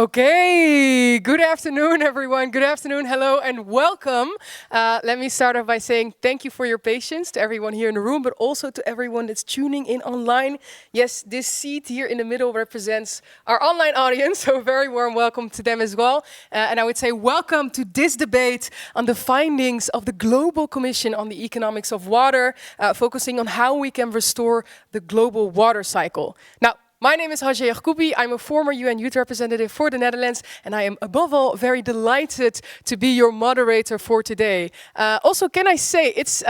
Okay, good afternoon, everyone. Good afternoon, hello, and welcome. Let me start off by saying thank you for your patience to everyone here in the room, but also to everyone that's tuning in online. Yes, this seat here in the middle represents our online audience, so a very warm welcome to them as well. And I would say welcome to this debate on the findings of the Global Commission on the Economics of Water, focusing on how we can restore the global water cycle. Now, my name is Hajé Yacoubi. I'm a former UN Youth Representative for the Netherlands, and I am above all very delighted to be your moderator for today. Also, can I say it's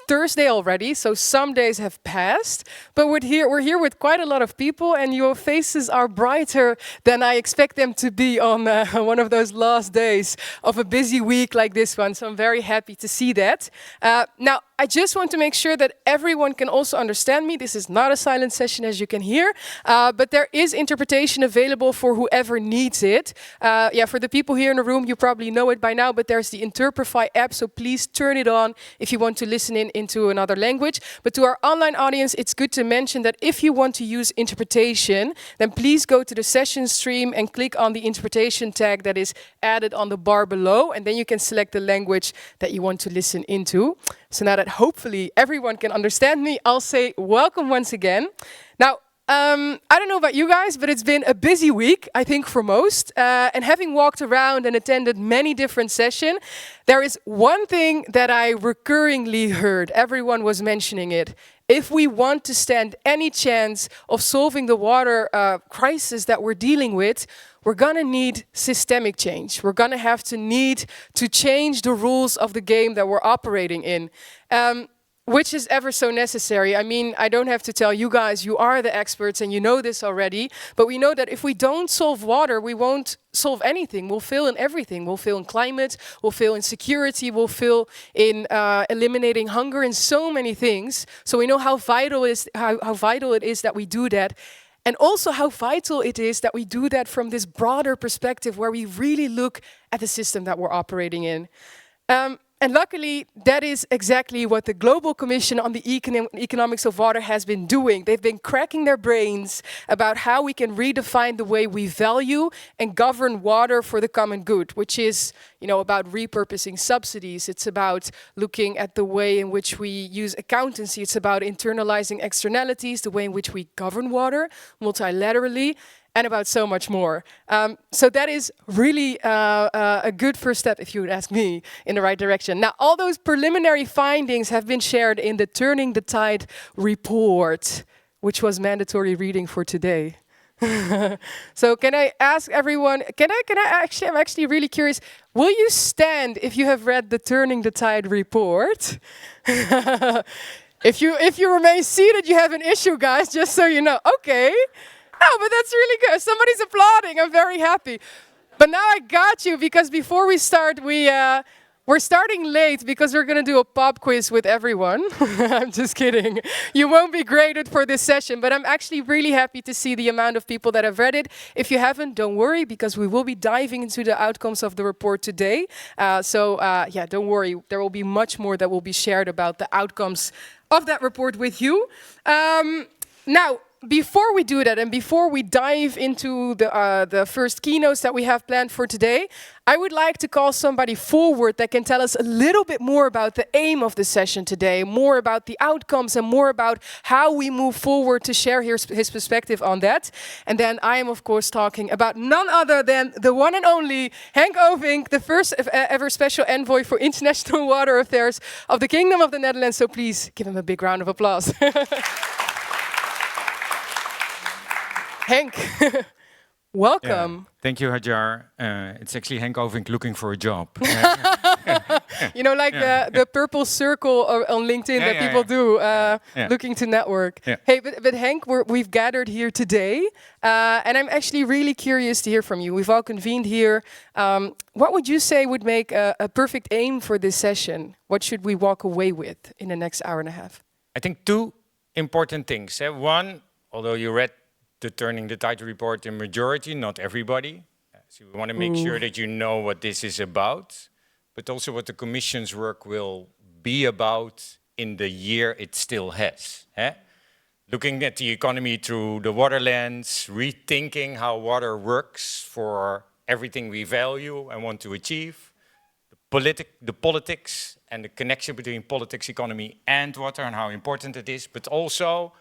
Thursday already, so some days have passed, but we're here with quite a lot of people, and your faces are brighter than I expect them to be on one of those last days of a busy week like this one. So I'm very happy to see that. Now, I just want to make sure that everyone can also understand me. This is not a silent session, as you can hear. But there is interpretation available for whoever needs it. For the people here in the room, you probably know it by now, but there's the Interprefy app, so please turn it on if you want to listen into another language. But to our online audience, it's good to mention that if you want to use interpretation, then please go to the session stream and click on the interpretation tag that is added on the bar below, and then you can select the language that you want to listen into. So now that hopefully everyone can understand me, I'll say welcome once again. Now, I don't know about you guys, but it's been a busy week, I think, for most. And having walked around and attended many different sessions, there is one thing that I recurringly heard. Everyone was mentioning it. If we want to stand any chance of solving the water crisis that we're dealing with, we're gonna need systemic change. We're gonna need to change the rules of the game that we're operating in. Which is ever so necessary. I mean, I don't have to tell you guys, you are the experts and you know this already, but we know that if we don't solve water, we won't solve anything. We'll fail in everything. We'll fail in climate, we'll fail in security, we'll fail in eliminating hunger and so many things. So we know how vital it is that we do that. And also how vital it is that we do that from this broader perspective where we really look at the system that we're operating in. And luckily, that is exactly what the Global Commission on the Economics of Water has been doing. They've been cracking their brains about how we can redefine the way we value and govern water for the common good, which is, about repurposing subsidies. It's about looking at the way in which we use accountancy. It's about internalizing externalities, the way in which we govern water multilaterally, and about so much more. So that is really a good first step, if you would ask me, in the right direction. Now, all those preliminary findings have been shared in the Turning the Tide report, which was mandatory reading for today. So can I ask everyone, I'm actually really curious, will you stand if you have read the Turning the Tide report? If you remain seated, you have an issue, guys, just so you know. Okay. No, but that's really good. Somebody's applauding. I'm very happy. But now I got you, because before we start, we're starting late because we're going to do a pop quiz with everyone. I'm just kidding. You won't be graded for this session, but I'm actually really happy to see the amount of people that have read it. If you haven't, don't worry, because we will be diving into the outcomes of the report today. Don't worry. There will be much more that will be shared about the outcomes of that report with you. Now, before we do that, and before we dive into the first keynotes that we have planned for today, I would like to call somebody forward that can tell us a little bit more about the aim of the session today, more about the outcomes, and more about how we move forward to share his perspective on that. And then I am, of course, talking about none other than the one and only Henk Ovink, the first ever special envoy for international water affairs of the Kingdom of the Netherlands. So please give him a big round of applause. Henk, welcome. Yeah. Thank you, Hajar. It's actually Henk Ovink looking for a job. The purple circle on LinkedIn people do, looking to network. Yeah. Hey, but Henk, we've gathered here today, and I'm actually really curious to hear from you. We've all convened here. What would you say would make a perfect aim for this session? What should we walk away with in the next hour and a half? I think two important things. One, although you read the Turning the Tide report in majority, not everybody. So we want to make sure that you know what this is about, but also what the Commission's work will be about in the year it still has. looking at the economy through the water lens, rethinking how water works for everything we value and want to achieve, the politics and the connection between politics, economy, and water and how important it is, but also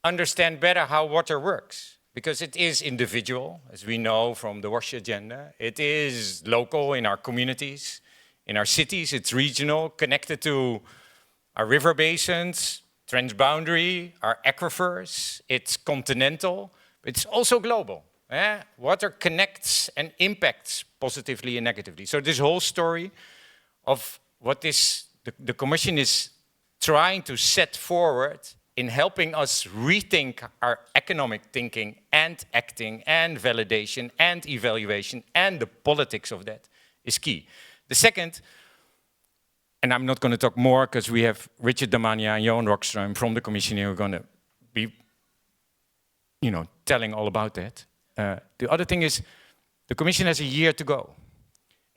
understand better how water works. Because it is individual, as we know from the WASH agenda. It is local in our communities, in our cities. It's regional, connected to our river basins, transboundary, our aquifers. It's continental, but it's also global. Water connects and impacts positively and negatively. So this whole story of what the Commission is trying to set forward in helping us rethink our economic thinking and acting and validation and evaluation and the politics of that is key. The second, and I'm not going to talk more because we have Richard Damania and Johan Rockström from the Commission who are going to be, telling all about that. The other thing is the Commission has a year to go.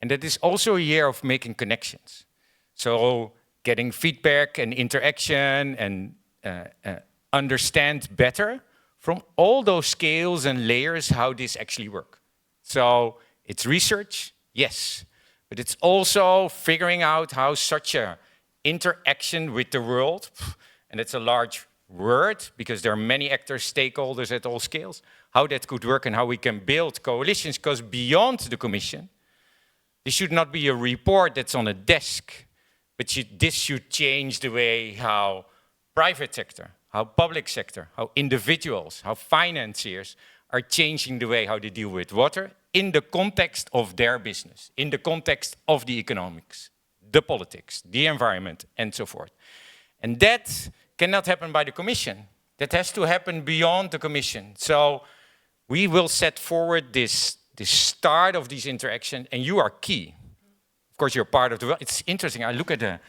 And that is also a year of making connections. So getting feedback and interaction and understand better from all those scales and layers how this actually works. So it's research, yes, but it's also figuring out how such a interaction with the world, and it's a large word because there are many actors, stakeholders at all scales, how that could work and how we can build coalitions, because beyond the Commission, this should not be a report that's on a desk, but this should change the way how private sector, how public sector, how individuals, how financiers are changing the way how they deal with water in the context of their business, in the context of the economics, the politics, the environment, and so forth. And that cannot happen by the Commission. That has to happen beyond the Commission. So we will set forward this start of these interactions, and you are key. Of course, you're part of the world. It's interesting. I look at a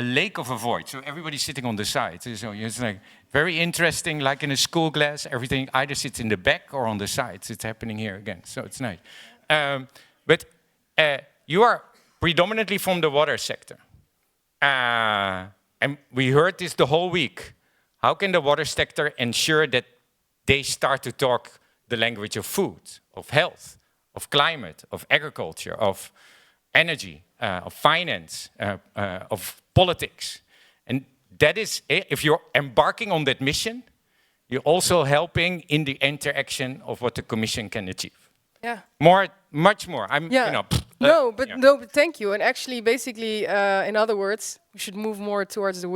lake of a void. So everybody's sitting on the side. So it's like very interesting, like in a school class, everything either sits in the back or on the sides. It's happening here again, so it's nice. But you are predominantly from the water sector. And we heard this the whole week. How can the water sector ensure that they start to talk the language of food, of health, of climate, of agriculture, of energy, of finance, of politics? And that is, if you're embarking on that mission, you're also helping in the interaction of what the Commission can achieve. Yeah. Much more. But thank you. And actually, basically, in other words, we should move more towards the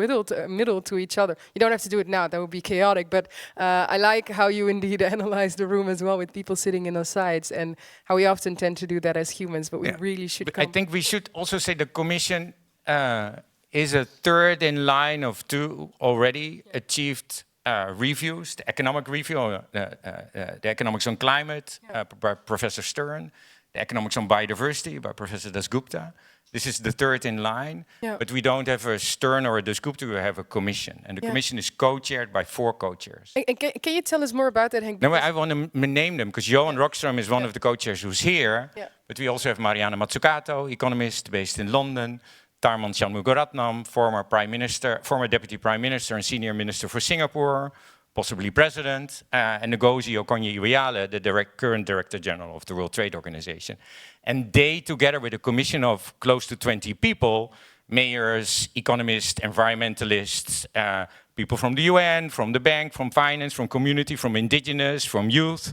middle to each other. You don't have to do it now, that would be chaotic. But I like how you indeed analyze the room as well with people sitting in the sides and how we often tend to do that as humans, but we really should I think we should also say the Commission is a third in line of two already achieved reviews, the economic review, the economics on climate by Professor Stern, the economics on biodiversity by Professor Dasgupta. This is the third in line, but we don't have a Stern or a Dasgupta, we have a Commission. And the Commission is co-chaired by 4 co-chairs. And can you tell us more about that, Henk? No, I want to name them, because Johan Rockström is one of the co-chairs who's here, but we also have Mariana Mazzucato, economist based in London, Tharman Shanmugaratnam, former Deputy Prime Minister and Senior Minister for Singapore, possibly President, and Ngozi Okonjo-Iweala, the current Director General of the World Trade Organization. And they, together with a commission of close to 20 people, mayors, economists, environmentalists, people from the UN, from the bank, from finance, from community, from indigenous, from youth,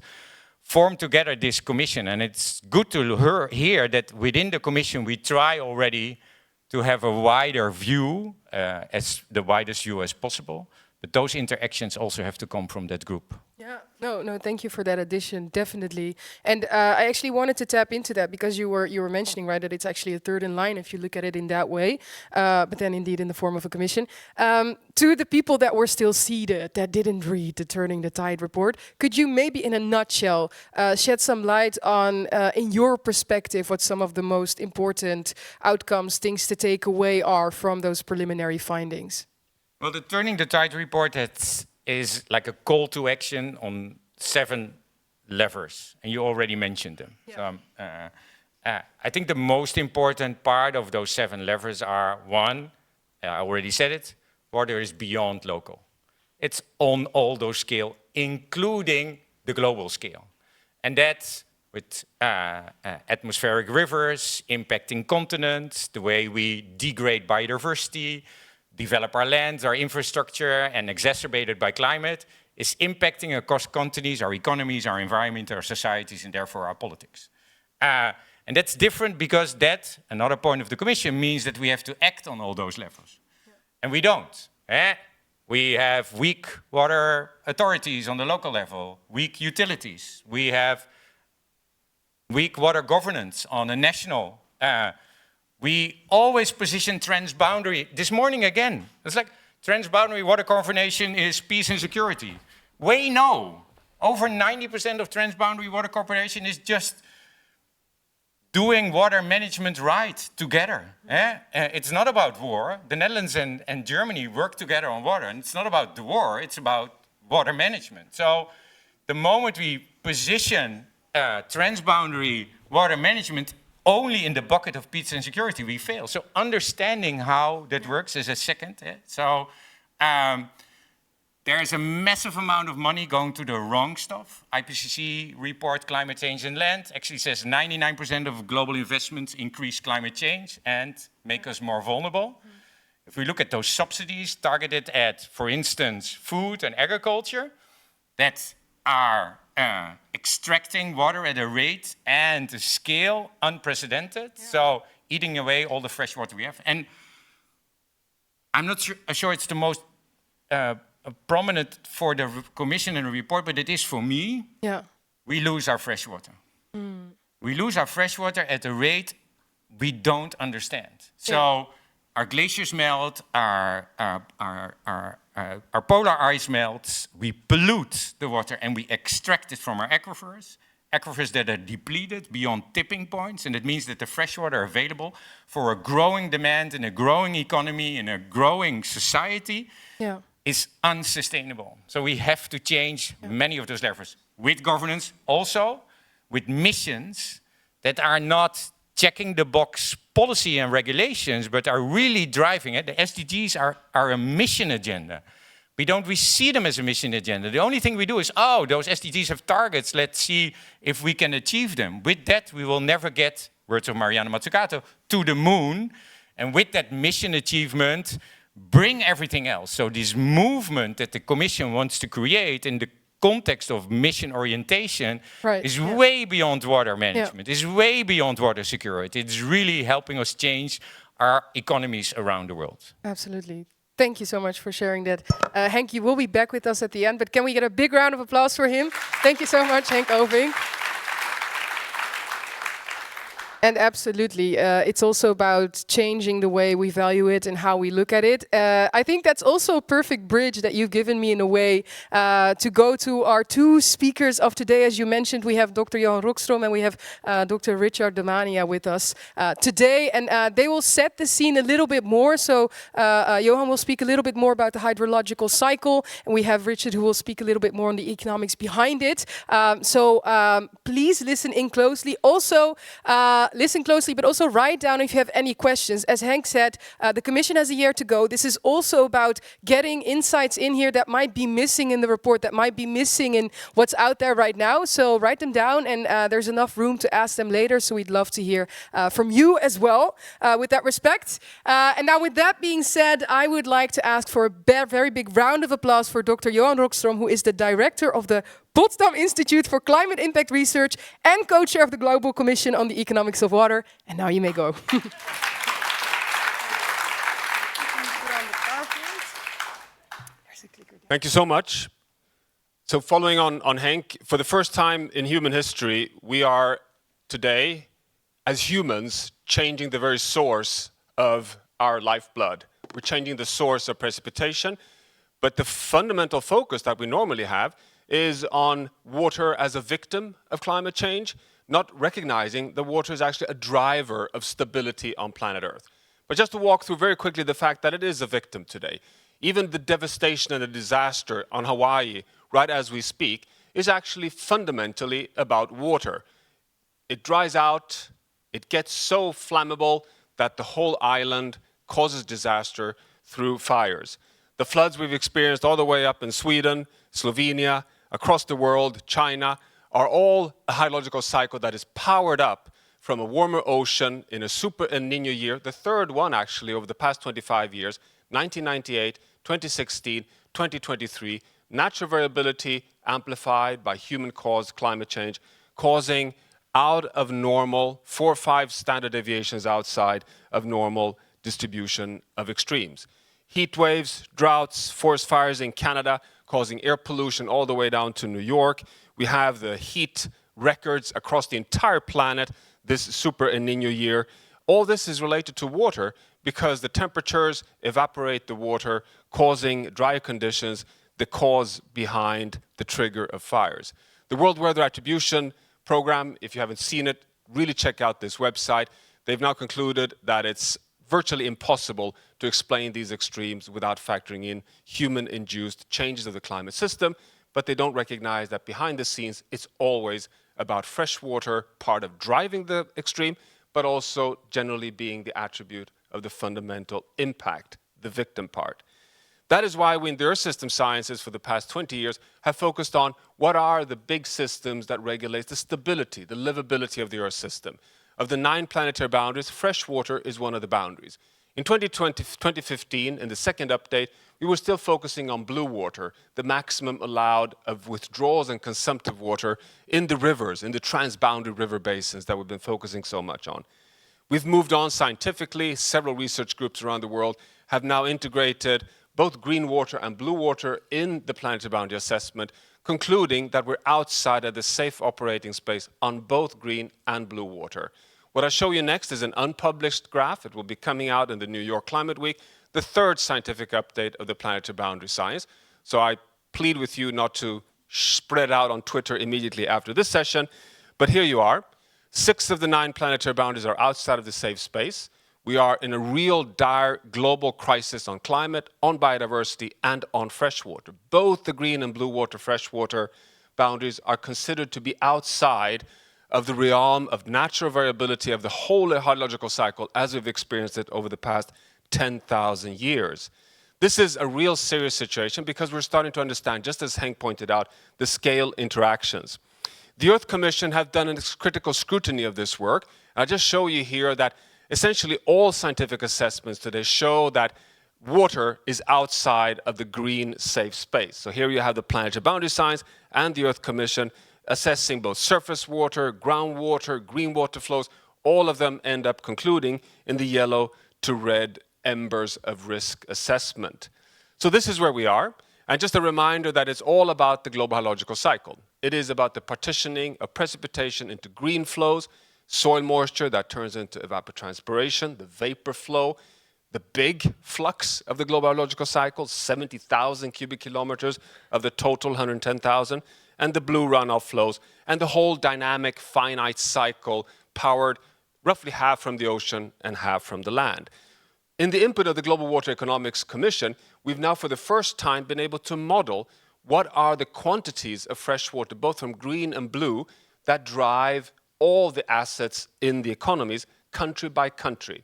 formed together this commission. And it's good to hear that within the commission we try already to have a wider view, as the widest view as possible. But those interactions also have to come from that group. Yeah, no, thank you for that addition, definitely. And I actually wanted to tap into that because you were mentioning, right, that it's actually a third in line if you look at it in that way, but then indeed in the form of a commission. To the people that were still seated, that didn't read the Turning the Tide report, could you maybe in a nutshell shed some light on, in your perspective, what some of the most important outcomes, things to take away are from those preliminary findings? Well, the Turning the Tide report is like a call to action on 7 levers, and you already mentioned them. Yeah. So I think the most important part of those 7 levers are, 1, I already said it, water is beyond local. It's on all those scale, including the global scale. And that's with atmospheric rivers impacting continents, the way we degrade biodiversity, develop our lands, our infrastructure, and exacerbated by climate, is impacting across continents, our economies, our environment, our societies, and therefore our politics. And that's different because that, another point of the Commission, means that we have to act on all those levels. Yeah. And we don't. We have weak water authorities on the local level, weak utilities. We have weak water governance on a national. We always position transboundary. This morning again, it's like transboundary water coordination is peace and security. We know over 90% of transboundary water cooperation is just doing water management right together. It's not about war. The Netherlands and Germany work together on water, and it's not about the war, it's about water management. So the moment we position transboundary water management only in the bucket of peace and security, we fail. So understanding how that works is a second. So there is a massive amount of money going to the wrong stuff. IPCC report Climate Change and Land actually says 99% of global investments increase climate change and make us more vulnerable. If we look at those subsidies targeted at, for instance, food and agriculture, that are extracting water at a rate and a scale unprecedented. Yeah. So eating away all the fresh water we have. And I'm not sure it's the most prominent for the Commission in the report, but it is for me. Yeah. We lose our fresh water. We lose our fresh water at a rate we don't understand. So our glaciers melt, our polar ice melts, we pollute the water and we extract it from our aquifers that are depleted beyond tipping points, and it means that the fresh water available for a growing demand in a growing economy, in a growing society, is unsustainable. So we have to change many of those levers with governance, also with missions that are not checking the box policy and regulations, but are really driving it. The SDGs are a mission agenda. We see them as a mission agenda. The only thing we do is, oh, those SDGs have targets, let's see if we can achieve them. With that, we will never get, words of Mariana Mazzucato, to the moon. And with that mission achievement, bring everything else. So this movement that the Commission wants to create in the context of mission orientation is way beyond water management, is way beyond water security. It's really helping us change our economies around the world. Absolutely. Thank you so much for sharing that. Henk, you will be back with us at the end, but can we get a big round of applause for him? Thank you so much, Henk Oving. And absolutely, it's also about changing the way we value it and how we look at it. I think that's also a perfect bridge that you've given me in a way to go to our two speakers of today. As you mentioned, we have Dr. Johan Rockstrom and we have Dr. Richard Damania with us today. And they will set the scene a little bit more. So Johan will speak a little bit more about the hydrological cycle. And we have Richard who will speak a little bit more on the economics behind it. So please listen in closely. Also, listen closely, but also write down if you have any questions. As Henk said, the Commission has a year to go. This is also about getting insights in here that might be missing in the report, that might be missing in what's out there right now. So write them down, and there's enough room to ask them later. So we'd love to hear from you as well, with that respect. And now with that being said, I would like to ask for a very big round of applause for Dr. Johan Rockstrom, who is the director of the Potsdam Institute for Climate Impact Research and co-chair of the Global Commission on the Economics of Water. And now you may go. Thank you so much. So following on Henk, for the first time in human history, we are today, as humans, changing the very source of our lifeblood. We're changing the source of precipitation, but the fundamental focus that we normally have is on water as a victim of climate change, not recognizing that water is actually a driver of stability on planet Earth. But just to walk through very quickly the fact that it is a victim today. Even the devastation and the disaster on Hawaii, right as we speak, is actually fundamentally about water. It dries out, it gets so flammable that the whole island causes disaster through fires. The floods we've experienced all the way up in Sweden, Slovenia, across the world, China, are all a hydrological cycle that is powered up from a warmer ocean in a super El Nino year, the third one actually over the past 25 years, 1998, 2016, 2023, natural variability amplified by human-caused climate change, causing out of normal 4 or 5 standard deviations outside of normal distribution of extremes. Heat waves, droughts, forest fires in Canada, causing air pollution all the way down to New York. We have the heat records across the entire planet this super El Nino year. All this is related to water because the temperatures evaporate the water, causing drier conditions, the cause behind the trigger of fires. The World Weather Attribution Program, if you haven't seen it, really check out this website. They've now concluded that it's virtually impossible to explain these extremes without factoring in human-induced changes of the climate system, but they don't recognize that behind the scenes, it's always about fresh water, part of driving the extreme, but also generally being the attribute of the fundamental impact, the victim part. That is why we in the Earth System Sciences for the past 20 years have focused on what are the big systems that regulate the stability, the livability of the Earth system. Of the 9 planetary boundaries, fresh water is one of the boundaries. In 2015, in the second update, we were still focusing on blue water, the maximum allowed of withdrawals and consumptive water in the rivers, in the transboundary river basins that we've been focusing so much on. We've moved on scientifically. Several research groups around the world have now integrated both green water and blue water in the planetary boundary assessment, concluding that we're outside of the safe operating space on both green and blue water. What I show you next is an unpublished graph. It will be coming out in the New York Climate Week, the third scientific update of the planetary boundary science. So I plead with you not to spread out on Twitter immediately after this session, but here you are. 6 of the 9 planetary boundaries are outside of the safe space. We are in a real dire global crisis on climate, on biodiversity, and on freshwater. Both the green and blue water freshwater boundaries are considered to be outside of the realm of natural variability of the whole hydrological cycle as we've experienced it over the past 10,000 years. This is a real serious situation because we're starting to understand, just as Henk pointed out, the scale interactions. The Earth Commission have done a critical scrutiny of this work. I'll just show you here that essentially all scientific assessments today show that water is outside of the green safe space. So here you have the planetary boundary science and the Earth Commission assessing both surface water, groundwater, green water flows. All of them end up concluding in the yellow to red embers of risk assessment. So this is where we are. And just a reminder that it's all about the global hydrological cycle. It is about the partitioning of precipitation into green flows, soil moisture that turns into evapotranspiration, the vapor flow, the big flux of the global hydrological cycle, 70,000 cubic kilometers of the total 110,000, and the blue runoff flows, and the whole dynamic finite cycle powered roughly half from the ocean and half from the land. In the input of the Global Water Economics Commission, we've now for the first time been able to model what are the quantities of fresh water, both from green and blue, that drive all the assets in the economies, country by country,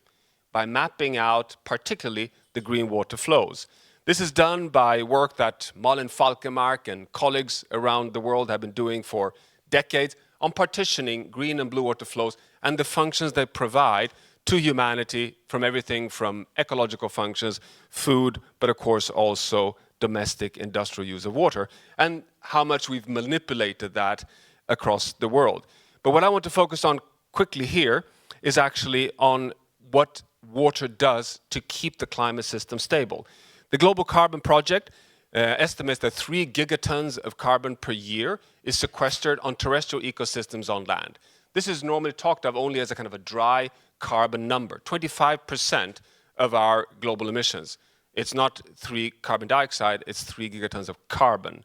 by mapping out particularly the green water flows. This is done by work that Malin Falkenmark and colleagues around the world have been doing for decades on partitioning green and blue water flows and the functions they provide to humanity, from everything from ecological functions, food, but of course also domestic industrial use of water, and how much we've manipulated that across the world. But what I want to focus on quickly here is actually on what water does to keep the climate system stable. The Global Carbon Project estimates that 3 gigatons of carbon per year is sequestered on terrestrial ecosystems on land. This is normally talked of only as a kind of a dry carbon number, 25% of our global emissions. It's not 3 carbon dioxide, it's 3 gigatons of carbon,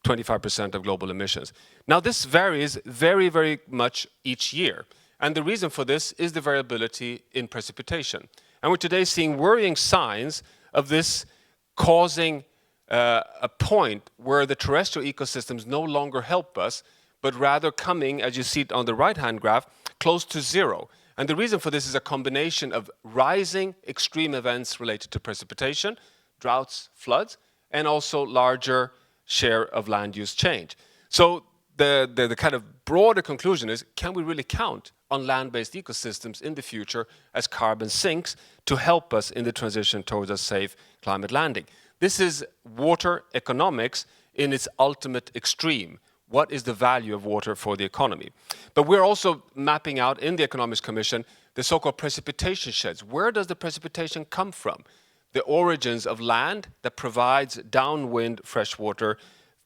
25% of global emissions. Now this varies very, very much each year. And the reason for this is the variability in precipitation. And we're today seeing worrying signs of this causing a point where the terrestrial ecosystems no longer help us, but rather coming, as you see it on the right-hand graph, close to zero. And the reason for this is a combination of rising extreme events related to precipitation, droughts, floods, and also larger share of land use change. So the kind of broader conclusion is, can we really count on land-based ecosystems in the future as carbon sinks to help us in the transition towards a safe climate landing? This is water economics in its ultimate extreme. What is the value of water for the economy? But we're also mapping out in the Economics Commission the so-called precipitation sheds. Where does the precipitation come from? The origins of land that provides downwind fresh water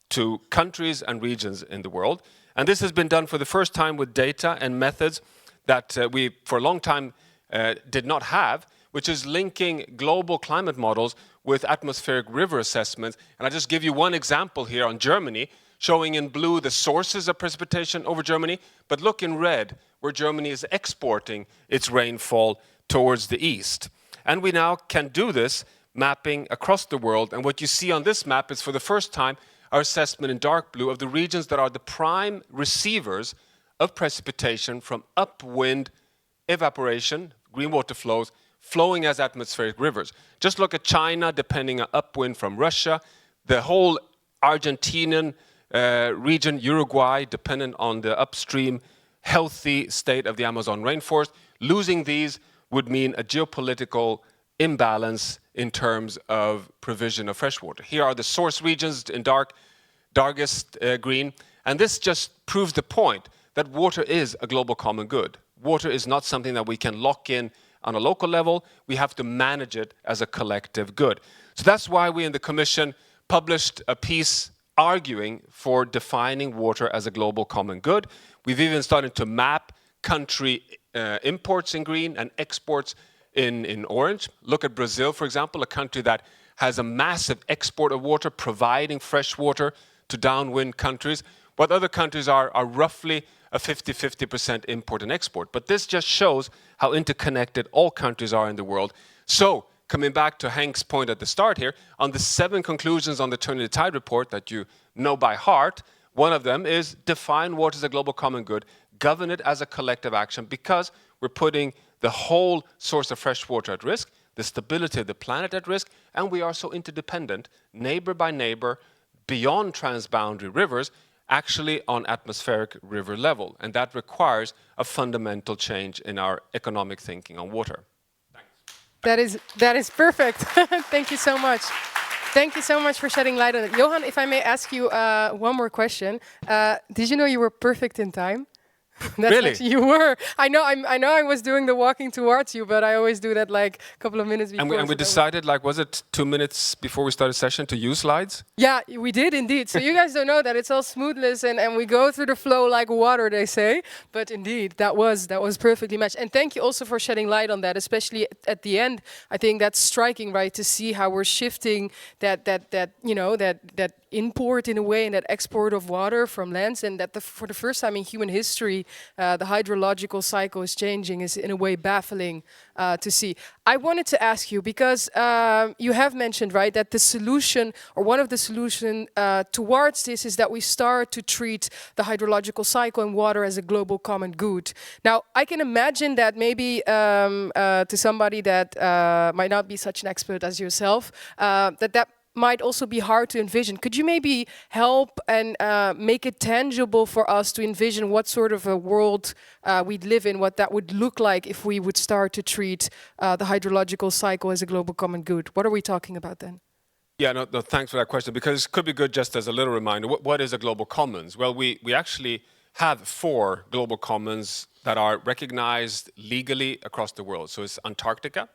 to countries and regions in the world. And this has been done for the first time with data and methods that we, for a long time, did not have, which is linking global climate models with atmospheric river assessments. And I'll just give you one example here on Germany, showing in blue the sources of precipitation over Germany, but look in red where Germany is exporting its rainfall towards the east. And we now can do this mapping across the world. And what you see on this map is, for the first time, our assessment in dark blue of the regions that are the prime receivers of precipitation from upwind evaporation, green water flows, flowing as atmospheric rivers. Just look at China, depending on upwind from Russia, the whole Argentinian region, Uruguay, dependent on the upstream healthy state of the Amazon rainforest. Losing these would mean a geopolitical imbalance in terms of provision of fresh water. Here are the source regions in darkest green, and this just proves the point that water is a global common good. Water is not something that we can lock in on a local level. We have to manage it as a collective good. So that's why we in the Commission published a piece arguing for defining water as a global common good. We've even started to map country imports in green and exports in orange. Look at Brazil, for example, a country that has a massive export of water, providing fresh water to downwind countries, while other countries are roughly a 50-50% import and export. But this just shows how interconnected all countries are in the world. So, coming back to Hank's point at the start here, on the 7 conclusions on the Turning the Tide report that you know by heart, one of them is define water as a global common good, govern it as a collective action, because we're putting the whole source of fresh water at risk, the stability of the planet at risk, and we are so interdependent, neighbor by neighbor, beyond transboundary rivers, actually on atmospheric river level. And that requires a fundamental change in our economic thinking on water. Thanks. That is perfect. Thank you so much. Thank you so much for shedding light on it. Johan, if I may ask you one more question. Did you know you were perfect in time? Really? Actually, you were. I know I was doing the walking towards you, but I always do that like a couple of minutes before. And we decided, like, was it 2 minutes before we started session to use slides? Yeah, we did indeed. So you guys don't know that it's all smoothness and we go through the flow like water, they say. But indeed, that was perfectly matched. And thank you also for shedding light on that, especially at the end. I think that's striking, right, to see how we're shifting that import in a way and that export of water from lands, and that for the first time in human history, the hydrological cycle is changing, is in a way baffling to see. I wanted to ask you, because you have mentioned, right, that the solution, or one of the solutions towards this, is that we start to treat the hydrological cycle and water as a global common good. Now, I can imagine that maybe to somebody that might not be such an expert as yourself, that might also be hard to envision. Could you maybe help and make it tangible for us to envision what sort of a world we'd live in, what that would look like if we would start to treat the hydrological cycle as a global common good? What are we talking about then? Yeah, no, thanks for that question, because it could be good just as a little reminder. What is a global commons? Well, we actually have 4 global commons that are recognized legally across the world. So it's Antarctica,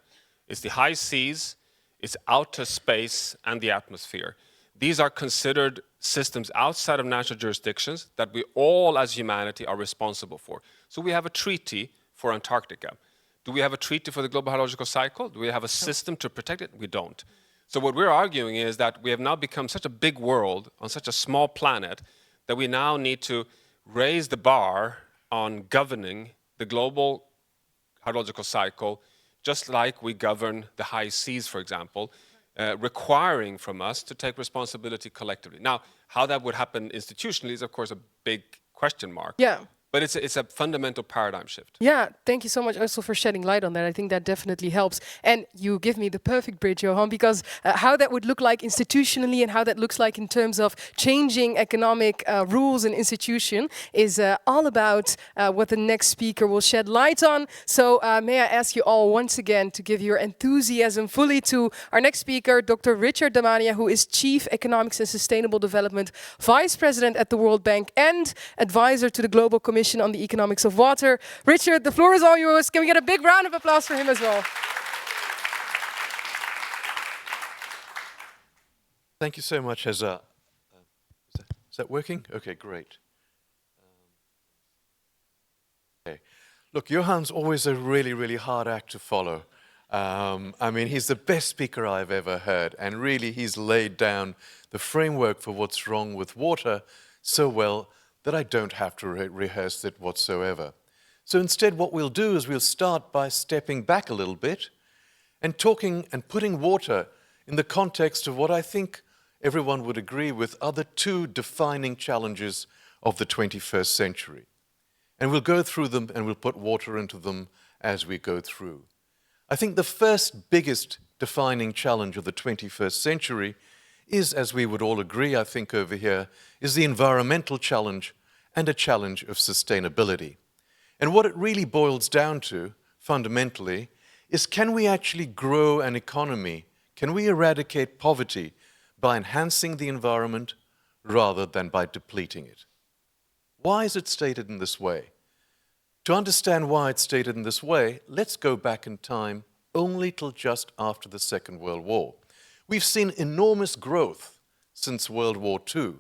it's the high seas, it's outer space, and the atmosphere. These are considered systems outside of national jurisdictions that we all as humanity are responsible for. So we have a treaty for Antarctica. Do we have a treaty for the global hydrological cycle? Do we have a system to protect it? We don't. So what we're arguing is that we have now become such a big world on such a small planet that we now need to raise the bar on governing the global hydrological cycle, just like we govern the high seas, for example, requiring from us to take responsibility collectively. Now, how that would happen institutionally is, of course, a big question mark. Yeah. But it's a fundamental paradigm shift. Yeah, thank you so much also for shedding light on that. I think that definitely helps. And you give me the perfect bridge, Johan, because how that would look like institutionally and how that looks like in terms of changing economic rules and institution is all about what the next speaker will shed light on. So may I ask you all once again to give your enthusiasm fully to our next speaker, Dr. Richard Damania, who is Chief Economics and Sustainable Development Vice President at the World Bank and advisor to the Global Commission on the Economics of Water. Richard, the floor is all yours. Can we get a big round of applause for him as well? Thank you so much, Hazza. Is that working? Okay, great. Okay. Look, Johan's always a really, really hard act to follow. I mean, he's the best speaker I've ever heard, and really he's laid down the framework for what's wrong with water so well that I don't have to rehearse it whatsoever. So instead, what we'll do is we'll start by stepping back a little bit and talking and putting water in the context of what I think everyone would agree with are the two defining challenges of the 21st century. And we'll go through them and we'll put water into them as we go through. I think the first biggest defining challenge of the 21st century is, as we would all agree, I think over here, is the environmental challenge and a challenge of sustainability. And what it really boils down to, fundamentally, is can we actually grow an economy? Can we eradicate poverty by enhancing the environment rather than by depleting it? Why is it stated in this way? To understand why it's stated in this way, let's go back in time only till just after the Second World War. We've seen enormous growth since World War II.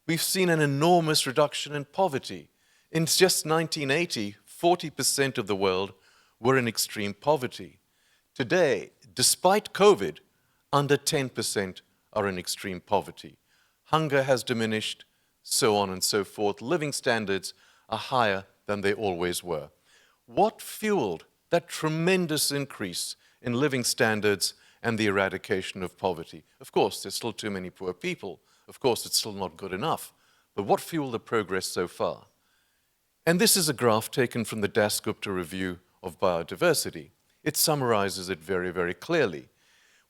We've seen an enormous reduction in poverty. In just 1980, 40% of the world were in extreme poverty. Today, despite COVID, under 10% are in extreme poverty. Hunger has diminished, so on and so forth. Living standards are higher than they always were. What fueled that tremendous increase in living standards and the eradication of poverty? Of course, there's still too many poor people. Of course, it's still not good enough. But what fueled the progress so far? And this is a graph taken from the Dasgupta Review of Biodiversity. It summarizes it very, very clearly.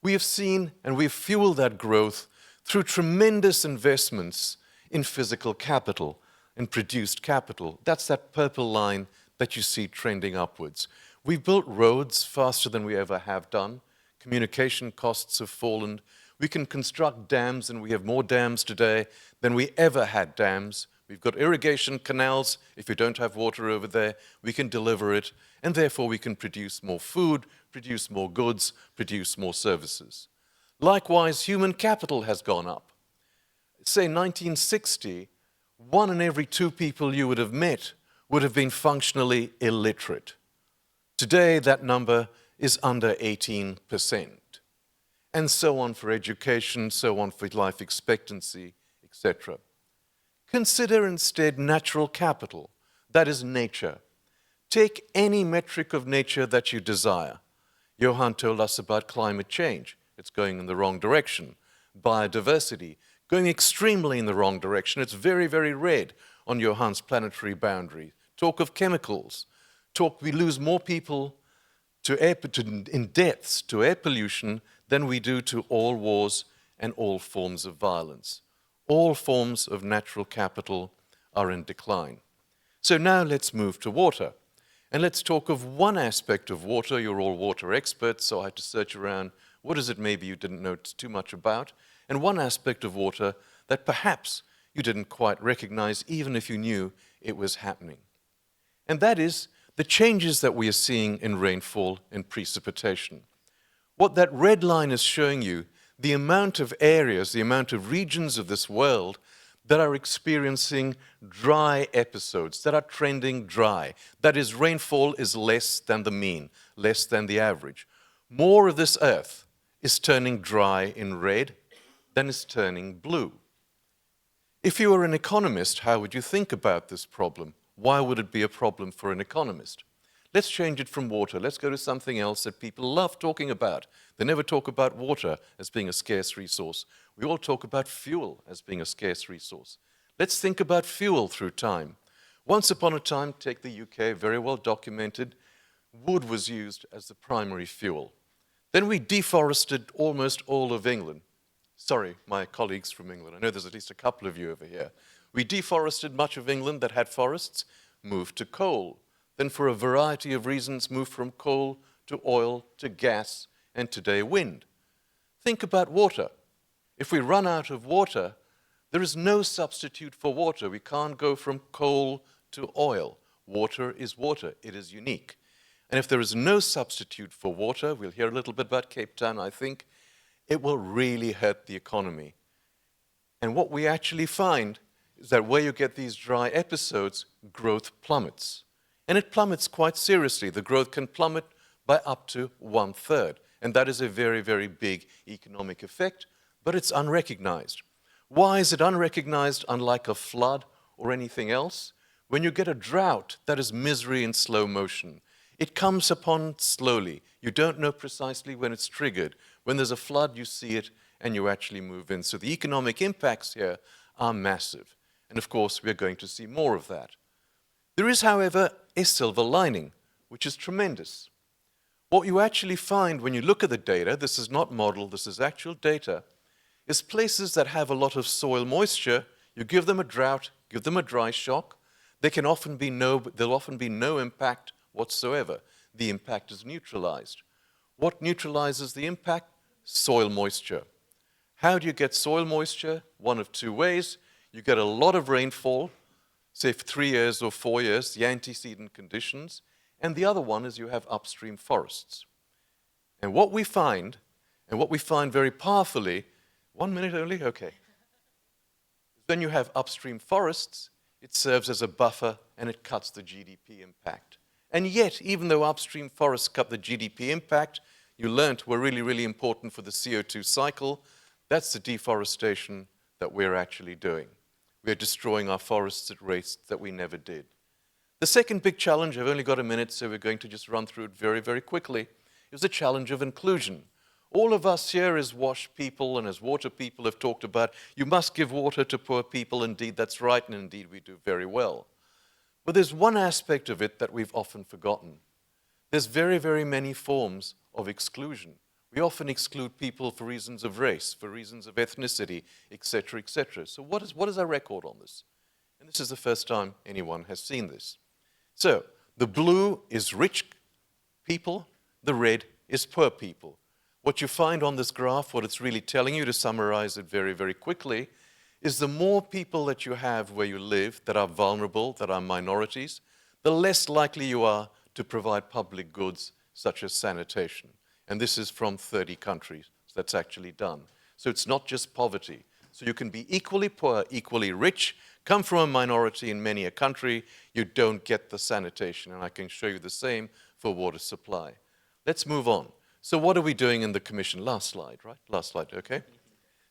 We have seen and we've fueled that growth through tremendous investments in physical capital and produced capital. That's that purple line that you see trending upwards. We've built roads faster than we ever have done. Communication costs have fallen. We can construct dams, and we have more dams today than we ever had dams. We've got irrigation canals. If you don't have water over there, we can deliver it, and therefore we can produce more food, produce more goods, produce more services. Likewise, human capital has gone up. Say 1960, 1 in every 2 people you would have met would have been functionally illiterate. Today, that number is under 18%. And so on for education, so on for life expectancy, etc. Consider instead natural capital, that is nature. Take any metric of nature that you desire. Johan told us about climate change. It's going in the wrong direction. Biodiversity, going extremely in the wrong direction. It's very, very red on Johan's planetary boundary. Talk of chemicals. We lose more people in deaths to air pollution than we do to all wars and all forms of violence. All forms of natural capital are in decline. So now let's move to water. And let's talk of one aspect of water. You're all water experts, so I had to search around. What is it maybe you didn't know too much about? And one aspect of water that perhaps you didn't quite recognize, even if you knew it was happening. And that is the changes that we are seeing in rainfall and precipitation. What that red line is showing you, the amount of areas, the amount of regions of this world that are experiencing dry episodes, that are trending dry. That is, rainfall is less than the mean, less than the average. More of this earth is turning dry in red than is turning blue. If you were an economist, how would you think about this problem? Why would it be a problem for an economist? Let's change it from water. Let's go to something else that people love talking about. They never talk about water as being a scarce resource. We all talk about fuel as being a scarce resource. Let's think about fuel through time. Once upon a time, take the UK, very well documented, wood was used as the primary fuel. Then we deforested almost all of England. Sorry, my colleagues from England. I know there's at least a couple of you over here. We deforested much of England that had forests, moved to coal. Then for a variety of reasons, moved from coal to oil to gas, and today wind. Think about water. If we run out of water, there is no substitute for water. We can't go from coal to oil. Water is water. It is unique. And if there is no substitute for water, we'll hear a little bit about Cape Town, I think, it will really hurt the economy. And what we actually find is that where you get these dry episodes, growth plummets. And it plummets quite seriously. The growth can plummet by up to 1/3. And that is a very, very big economic effect, but it's unrecognized. Why is it unrecognized, unlike a flood or anything else? When you get a drought, that is misery in slow motion. It comes upon slowly. You don't know precisely when it's triggered. When there's a flood, you see it, and you actually move in. So the economic impacts here are massive. And of course, we're going to see more of that. There is, however, a silver lining, which is tremendous. What you actually find when you look at the data, this is not model, this is actual data, is places that have a lot of soil moisture, you give them a drought, give them a dry shock, there'll often be no impact whatsoever. The impact is neutralized. What neutralizes the impact? Soil moisture. How do you get soil moisture? One of two ways. You get a lot of rainfall, say for 3 years or 4 years, the antecedent conditions, and the other one is you have upstream forests. And what we find very powerfully, 1 minute only? Okay. Then you have upstream forests, it serves as a buffer and it cuts the GDP impact. And yet, even though upstream forests cut the GDP impact, you learnt were really, really important for the CO2 cycle, that's the deforestation that we're actually doing. We're destroying our forests at rates that we never did. The second big challenge, I've only got a minute, so we're going to just run through it very, very quickly, is the challenge of inclusion. All of us here as WASH people and as water people have talked about, you must give water to poor people. Indeed, that's right, and indeed we do very well. But there's one aspect of it that we've often forgotten. There's very, very many forms of exclusion. We often exclude people for reasons of race, for reasons of ethnicity, etc., etc. So what is our record on this? And this is the first time anyone has seen this. So the blue is rich people, the red is poor people. What you find on this graph, what it's really telling you, to summarize it very, very quickly, is the more people that you have where you live that are vulnerable, that are minorities, the less likely you are to provide public goods such as sanitation. And this is from 30 countries that's actually done. So it's not just poverty. So you can be equally poor, equally rich, come from a minority in many a country, you don't get the sanitation. And I can show you the same for water supply. Let's move on. So what are we doing in the Commission? Last slide, right? Last slide, okay?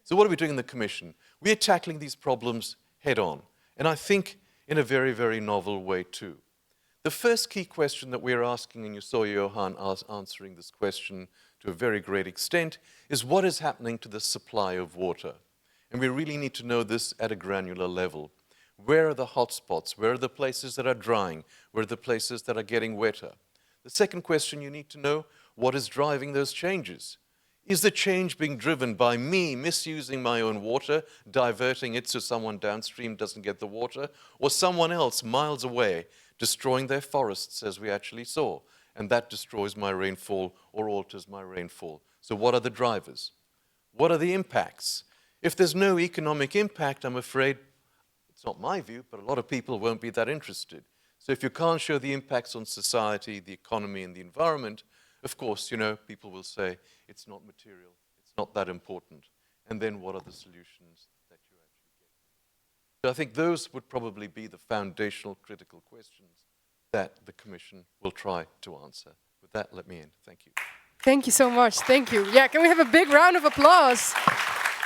So what are we doing in the Commission? We are tackling these problems head on. And I think in a very, very novel way too. The first key question that we're asking, and you saw Johan answering this question to a very great extent, is what is happening to the supply of water? And we really need to know this at a granular level. Where are the hotspots? Where are the places that are drying? Where are the places that are getting wetter? The second question you need to know, what is driving those changes? Is the change being driven by me misusing my own water, diverting it so someone downstream doesn't get the water, or someone else miles away destroying their forests, as we actually saw, and that destroys my rainfall or alters my rainfall? So what are the drivers? What are the impacts? If there's no economic impact, I'm afraid, it's not my view, but a lot of people won't be that interested. So if you can't show the impacts on society, the economy, and the environment, of course, you know, people will say, it's not material, it's not that important. And then what are the solutions that you actually get? So I think those would probably be the foundational critical questions that the Commission will try to answer. With that, let me end. Thank you. Thank you so much. Thank you. Yeah, can we have a big round of applause?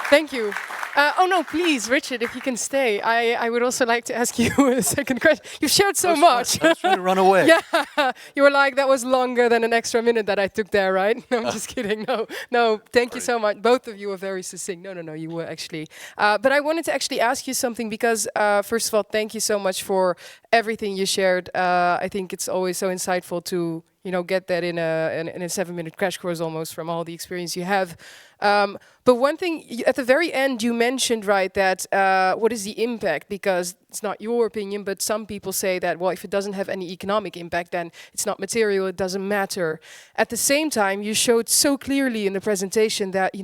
Thank you. Oh no, please, Richard, if you can stay. I would also like to ask you a second question. You've shared so much. I was trying to run away. Yeah, you were like, that was longer than an extra minute that I took there, right? No, I'm just kidding. No, thank you so much. Both of you were very succinct. No, you were actually. But I wanted to actually ask you something because, first of all, thank you so much for everything you shared. I think it's always so insightful to get that in a 7-minute crash course almost from all the experience you have. But one thing at the very end you mentioned, right, that what is the impact? Because it's not your opinion, but some people say that, well, if it doesn't have any economic impact, then it's not material, it doesn't matter. At the same time, you showed so clearly in the presentation that,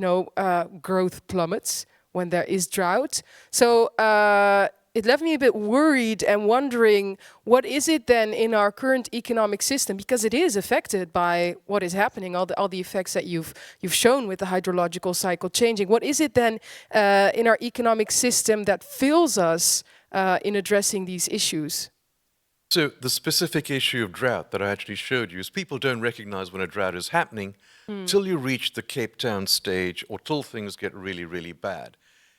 growth plummets when there is drought. So it left me a bit worried and wondering, what is it then in our current economic system? Because it is affected by what is happening, all the effects that you've shown with the hydrological cycle changing. What is it then in our economic system that fails us in addressing these issues? So the specific issue of drought that I actually showed you is people don't recognize when a drought is happening till you reach the Cape Town stage or till things get really, really bad.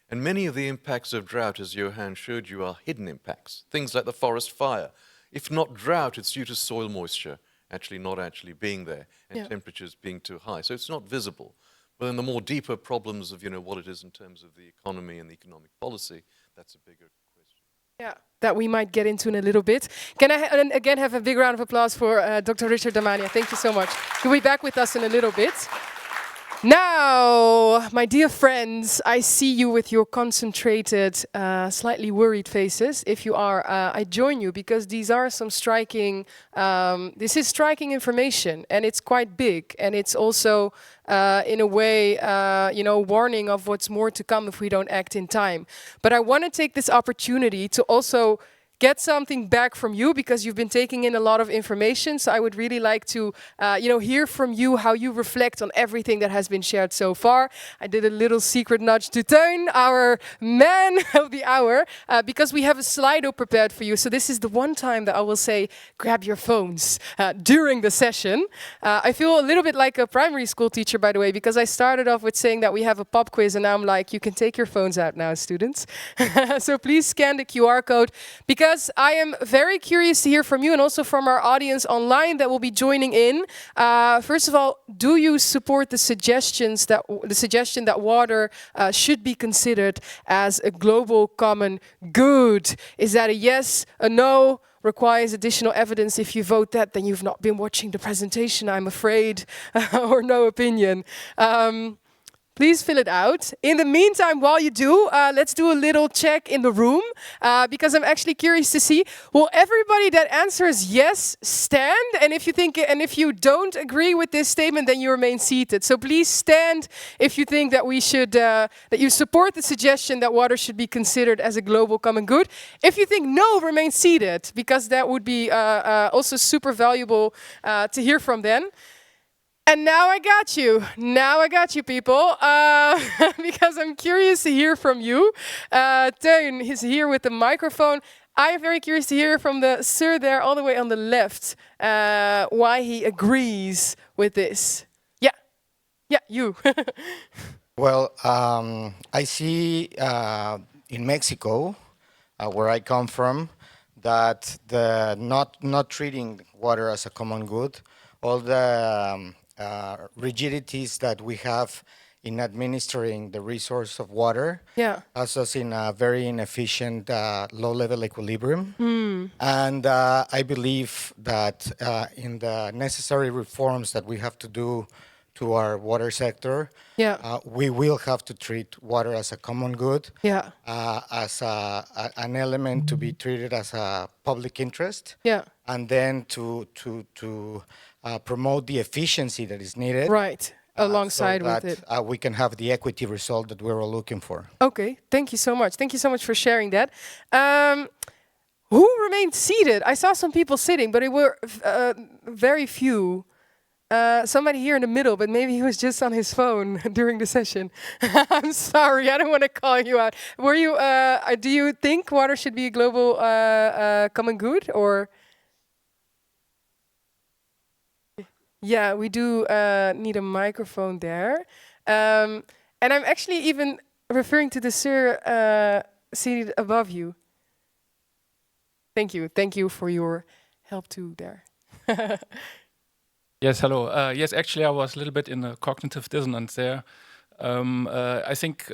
And many of the impacts of drought, as Johan showed you, are hidden impacts. Things like the forest fire. If not drought, it's due to soil moisture actually not actually being there and temperatures being too high. So it's not visible. But then the more deeper problems of what it is in terms of the economy and the economic policy, that's a bigger question. Yeah, that we might get into in a little bit. Can I again have a big round of applause for Dr. Richard Damania? Thank you so much. He'll be back with us in a little bit. Now, my dear friends, I see you with your concentrated, slightly worried faces. If you are, I join you because these are some striking, this is striking information and it's quite big. And it's also, in a way, warning of what's more to come if we don't act in time. But I want to take this opportunity to also get something back from you because you've been taking in a lot of information. So I would really like to, hear from you how you reflect on everything that has been shared so far. I did a little secret nudge to Teun, our man of the hour, because we have a Slido prepared for you. So this is the one time that I will say, grab your phones during the session. I feel a little bit like a primary school teacher, by the way, because I started off with saying that we have a pop quiz and now I'm like, you can take your phones out now, students. So please scan the QR code because I am very curious to hear from you and also from our audience online that will be joining in. First of all, do you support the suggestion that water should be considered as a global common good? Is that a yes, a no? Requires additional evidence. If you vote that, then you've not been watching the presentation, I'm afraid, or no opinion. Please fill it out. In the meantime, while you do, let's do a little check in the room because I'm actually curious to see, will everybody that answers yes stand? And if you don't agree with this statement, then you remain seated. So please stand if you think that we should, that you support the suggestion that water should be considered as a global common good. If you think no, remain seated because that would be also super valuable to hear from then. And now I got you. Now I got you, people, because I'm curious to hear from you. Teun is here with the microphone. I am very curious to hear from the sir there all the way on the left why he agrees with this. Yeah, you. Well, I see in Mexico, where I come from, that the not treating water as a common good, all the rigidities that we have in administering the resource of water has us in a very inefficient low-level equilibrium. And I believe that in the necessary reforms that we have to do to our water sector, we will have to treat water as a common good, as an element to be treated as a public interest, and then to promote the efficiency that is needed. Right, alongside so that, with it. We can have the equity result that we're all looking for. Okay, thank you so much. Thank you so much for sharing that. Who remained seated? I saw some people sitting, but it were very few. Somebody here in the middle, but maybe he was just on his phone during the session. I'm sorry, I don't want to call you out. Were you? Do you think water should be a global common good, or? Yeah, we do need a microphone there. And I'm actually even referring to the sir seated above you. Thank you. Thank you for your help too there. Yes, hello. Yes, actually, I was a little bit in a cognitive dissonance there. I think,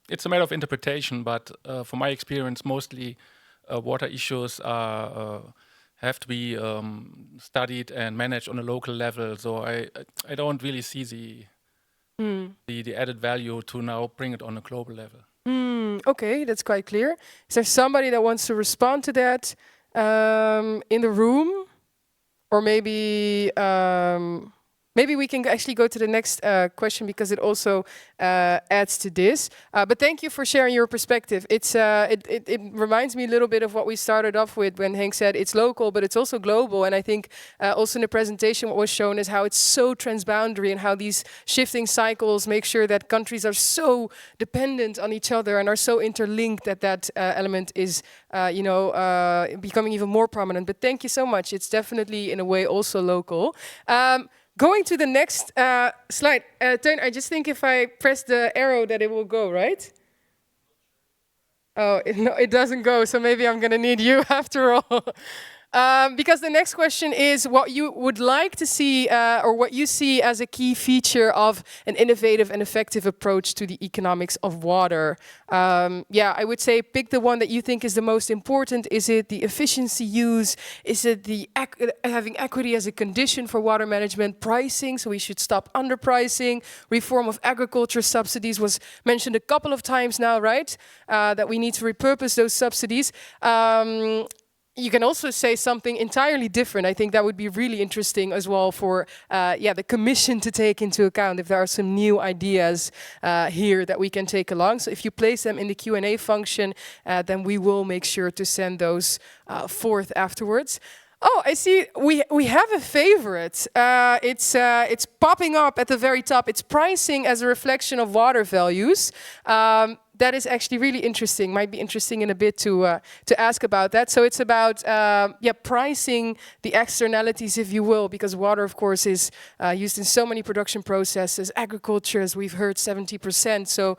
it's a matter of interpretation, but from my experience, mostly water issues have to be studied and managed on a local level. So I don't really see the added value to now bring it on a global level. Okay, that's quite clear. Is there somebody that wants to respond to that in the room? Or maybe maybe we can actually go to the next question because it also adds to this. But thank you for sharing your perspective. It reminds me a little bit of what we started off with when Henk said it's local, but it's also global. And I think also in the presentation what was shown is how it's so transboundary and how these shifting cycles make sure that countries are so dependent on each other and are so interlinked that element is becoming even more prominent. But thank you so much. It's definitely in a way also local. Going to the next slide. Teun, I just think if I press the arrow that it will go, right? Oh, no, it doesn't go, so maybe I'm going to need you after all. Because the next question is what you would like to see or what you see as a key feature of an innovative and effective approach to the economics of water. I would say pick the one that you think is the most important. Is it the efficiency use? Is it the having equity as a condition for water management? Pricing, so we should stop underpricing. Reform of agriculture subsidies was mentioned a couple of times now, right? That we need to repurpose those subsidies. You can also say something entirely different. I think that would be really interesting as well for the Commission to take into account if there are some new ideas here that we can take along. So if you place them in the Q&A function, then we will make sure to send those forth afterwards. Oh, I see we have a favorite. It's popping up at the very top. It's pricing as a reflection of water values. That is actually really interesting. Might be interesting in a bit to ask about that. So it's about pricing the externalities, if you will, because water, of course, is used in so many production processes. Agriculture, as we've heard, 70%. So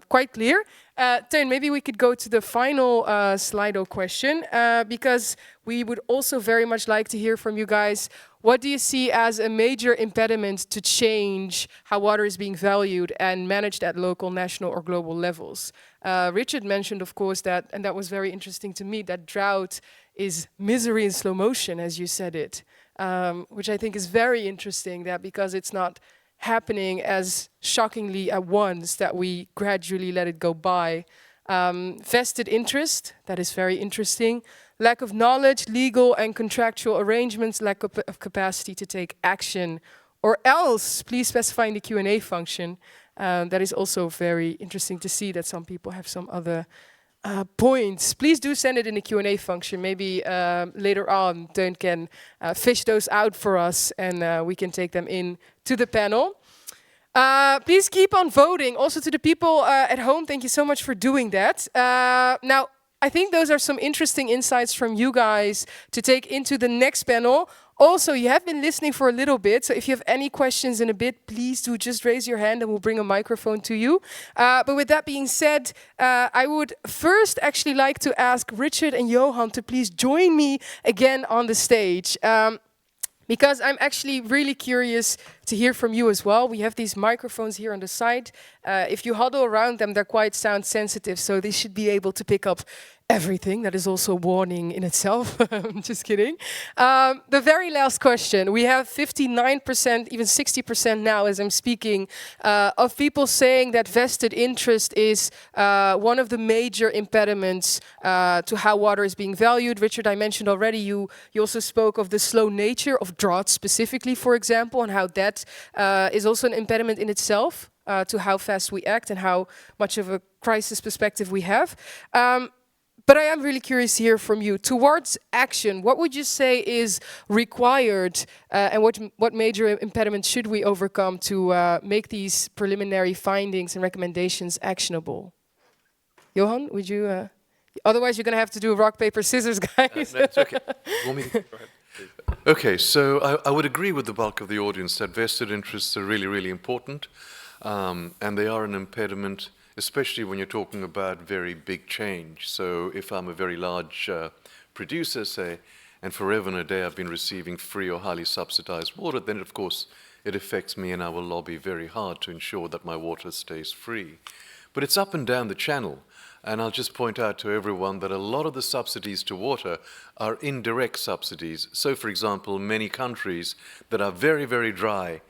quite clear. Teun, maybe we could go to the final Slido question because we would also very much like to hear from you guys. What do you see as a major impediment to change how water is being valued and managed at local, national, or global levels? Richard mentioned, of course, that, and that was very interesting to me, that drought is misery in slow motion, as you said it, which I think is very interesting, that because it's not happening as shockingly at once, that we gradually let it go by. Vested interest, that is very interesting. Lack of knowledge, legal and contractual arrangements, lack of capacity to take action. Or else, please specify in the Q&A function. That is also very interesting to see that some people have some other points. Please do send it in the Q&A function. Maybe later on, Teun can fish those out for us and we can take them in to the panel. Please keep on voting. Also to the people at home, thank you so much for doing that. Now, I think those are some interesting insights from you guys to take into the next panel. Also, you have been listening for a little bit, so if you have any questions in a bit, please do just raise your hand and we'll bring a microphone to you. But with that being said, I would first actually like to ask Richard and Johan to please join me again on the stage. Because I'm actually really curious to hear from you as well. We have these microphones here on the side. If you huddle around them, they're quite sound sensitive, so they should be able to pick up everything. That is also a warning in itself. I'm just kidding. The very last question. We have 59%, even 60% now as I'm speaking, of people saying that vested interest is one of the major impediments to how water is being valued. Richard, I mentioned already, you also spoke of the slow nature of drought specifically, for example, and how that is also an impediment in itself to how fast we act and how much of a crisis perspective we have. But I am really curious to hear from you. Towards action, what would you say is required and what major impediments should we overcome to make these preliminary findings and recommendations actionable? Johan, would you? Otherwise, you're going to have to do rock, paper, scissors, guys. That's okay. Want me to? Go ahead. Okay, so I would agree with the bulk of the audience that vested interests are really, really important. and they are an impediment, especially when you're talking about very big change. So if I'm a very large producer, say, and forever and a day I've been receiving free or highly subsidized water, then of course it affects me, and I will lobby very hard to ensure that my water stays free. But it's up and down the channel. And I'll just point out to everyone that a lot of the subsidies to water are indirect subsidies. So, for example, many countries that are very, very dry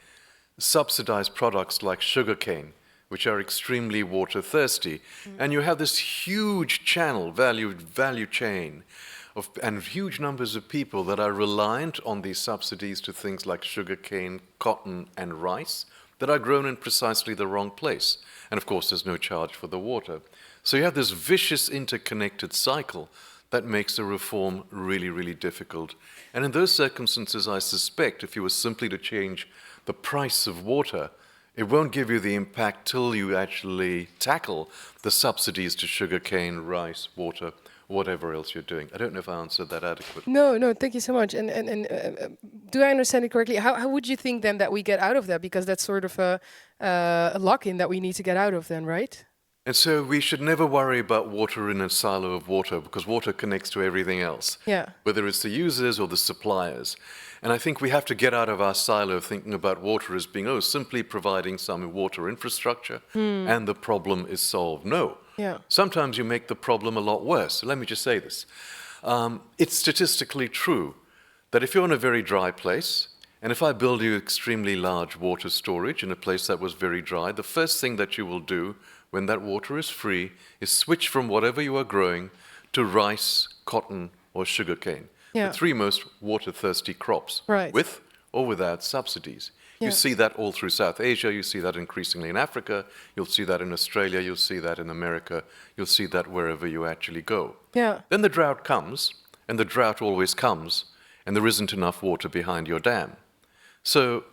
subsidize products like sugarcane, which are extremely water thirsty. And you have this huge channel, value chain, and huge numbers of people that are reliant on these subsidies to things like sugarcane, cotton, and rice that are grown in precisely the wrong place. And of course, there's no charge for the water. So you have this vicious interconnected cycle that makes a reform really, really difficult. And in those circumstances, I suspect if you were simply to change the price of water, it won't give you the impact till you actually tackle the subsidies to sugarcane, rice, water, whatever else you're doing. I don't know if I answered that adequately. No, thank you so much. And do I understand it correctly? How would you think then that we get out of that? Because that's sort of a lock-in that we need to get out of then, right? And so we should never worry about water in a silo of water, because water connects to everything else, whether it's the users or the suppliers. And I think we have to get out of our silo of thinking about water as being, simply providing some water infrastructure and the problem is solved. No. Sometimes you make the problem a lot worse. Let me just say this. It's statistically true that if you're in a very dry place, and if I build you extremely large water storage in a place that was very dry, the first thing that you will do when that water is free is switch from whatever you are growing to rice, cotton, or sugarcane. The three most water-thirsty crops, with or without subsidies. You see that all through South Asia, you see that increasingly in Africa, you'll see that in Australia, you'll see that in America, you'll see that wherever you actually go. Then the drought comes, and the drought always comes, and there isn't enough water behind your dam. So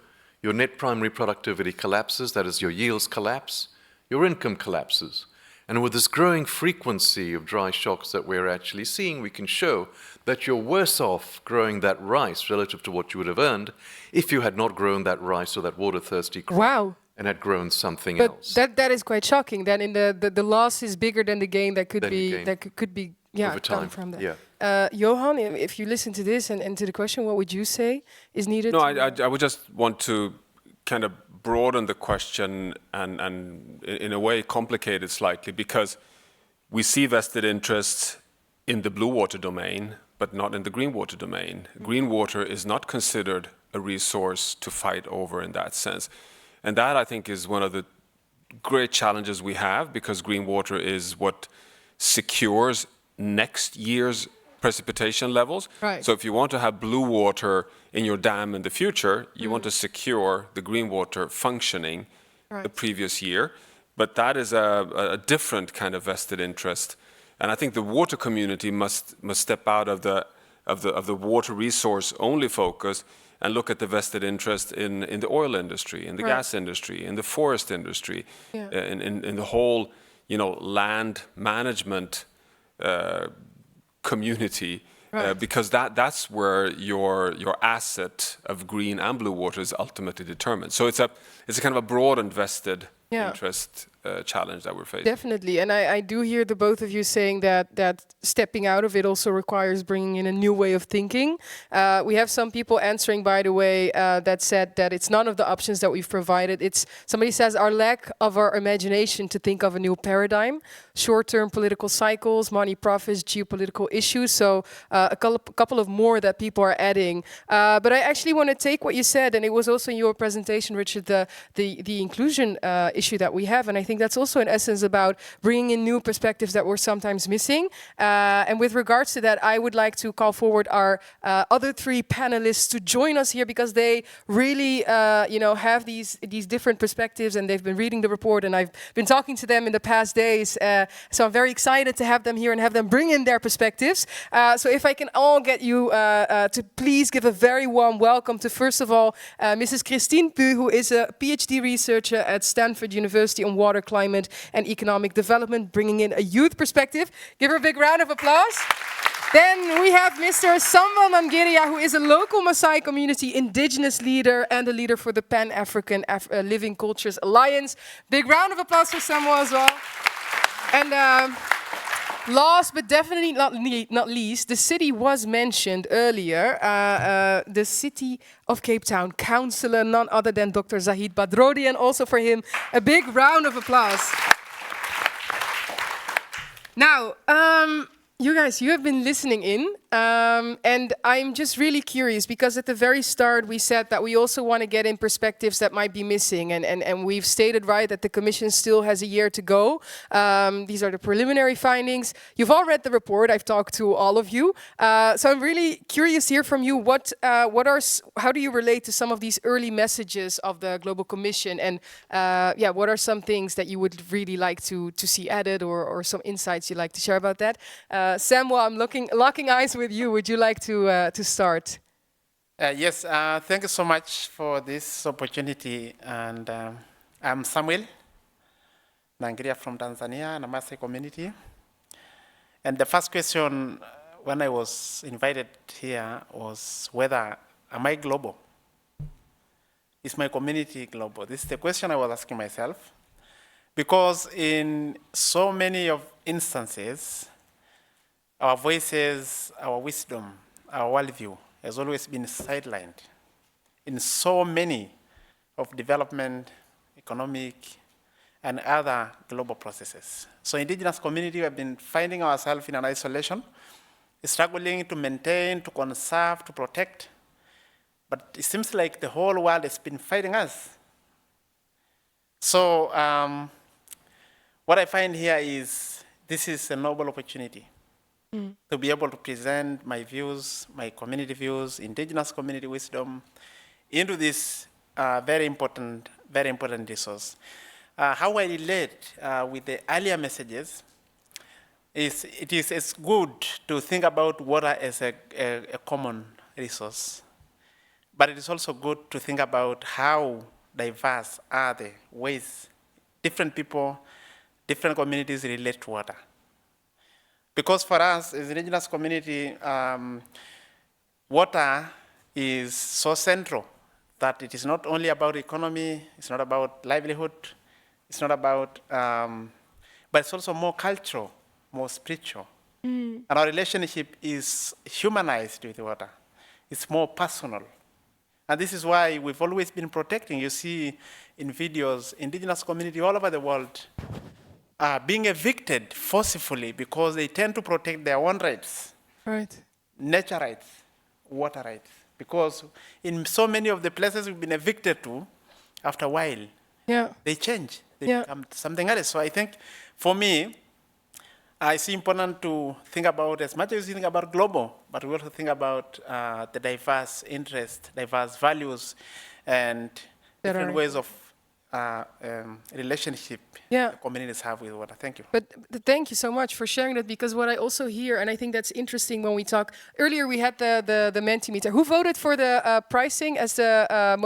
your net primary productivity collapses, that is, your yields collapse, your income collapses. And with this growing frequency of dry shocks that we're actually seeing, we can show that you're worse off growing that rice relative to what you would have earned if you had not grown that rice or that water-thirsty crop and had grown something else. But that is quite shocking. Then in the loss is bigger than the gain that could be over time. Done from that. Johan, if you listen to this and to the question, what would you say is needed? No, I would just want to kind of broaden the question and in a way complicate it slightly, because we see vested interests in the blue water domain, but not in the green water domain. Green water is not considered a resource to fight over in that sense. And that, I think, is one of the great challenges we have, because green water is what secures next year's precipitation levels. So if you want to have blue water in your dam in the future, you want to secure the green water functioning the previous year. But that is a different kind of vested interest. And I think the water community must step out of the water resource only focus and look at the vested interest in the oil industry, in the gas industry, in the forest industry, in the whole, land management community, because that's where your asset of green and blue water is ultimately determined. So it's a kind of a broad and vested interest challenge that we're facing. Definitely, and I do hear the both of you saying that stepping out of it also requires bringing in a new way of thinking. We have some people answering, by the way, that said that it's none of the options that we've provided. It's somebody says our lack of our imagination to think of a new paradigm, short-term political cycles, money profits, geopolitical issues. So a couple of more that people are adding. But I actually want to take what you said, and it was also in your presentation, Richard, the inclusion issue that we have, and I think that's also in essence about bringing in new perspectives that were sometimes missing. And with regards to that, I would like to call forward our other three panelists to join us here, because they really, have these different perspectives, and they've been reading the report, and I've been talking to them in the past days. So I'm very excited to have them here and have them bring in their perspectives. So if I can all get you to please give a very warm welcome to, first of all, Mrs. Christine Pu, who is a PhD researcher at Stanford University on water, climate and economic development, bringing in a youth perspective. Give her a big round of applause. Then we have Mr. Samwel Nangeria, who is a local Maasai community indigenous leader and a leader for the Pan-African Living Cultures Alliance. Big round of applause for Samwel as well. And last but definitely not least, the city was mentioned earlier. The City of Cape Town councillor, none other than Dr. Zahid Badrodi, and also for him, a big round of applause. Now, you guys, you have been listening in, and I'm just really curious because at the very start we said that we also want to get in perspectives that might be missing, and we've stated right that the Commission still has a year to go. These are the preliminary findings. You've all read the report. I've talked to all of you, so I'm really curious to hear from you. How do you relate to some of these early messages of the Global Commission, and yeah, what are some things that you would really like to see added, or some insights you'd like to share about that? Samwel, I'm locking eyes with you. Would you like to start? Yes, thank you so much for this opportunity. And I'm Samuel Nangeria from Tanzania, and a Maasai community. And the first question when I was invited here was whether, am I global? Is my community global? This is the question I was asking myself. Because in so many of instances, our voices, our wisdom, our worldview has always been sidelined in so many of development, economic, and other global processes. So indigenous community have been finding ourselves in an isolation, struggling to maintain, to conserve, to protect. But it seems like the whole world has been fighting us. So what I find here is this is a noble opportunity to be able to present my views, my community views, indigenous community wisdom into this very important resource. How I relate with the earlier messages is it's good to think about water as a common resource, but it is also good to think about how diverse are the ways different people, different communities relate to water. Because for us, as an indigenous community, water is so central that it is not only about economy, it's not about livelihood, it's not about, but it's also more cultural, more spiritual. And our relationship is humanized with water. It's more personal. And this is why we've always been protecting. You see in videos, indigenous community all over the world are being evicted forcefully because they tend to protect their own rights. Right. Nature rights, water rights. Because in so many of the places we've been evicted to, after a while, they change. They become something else. So I think, for me, it's important to think about, as much as we think about global, but we also think about the diverse interests, diverse values, and different ways of relationship communities have with water. Thank you. But thank you so much for sharing that, because what I also hear, and I think that's interesting when we talk, earlier we had the Mentimeter. Who voted for the pricing as the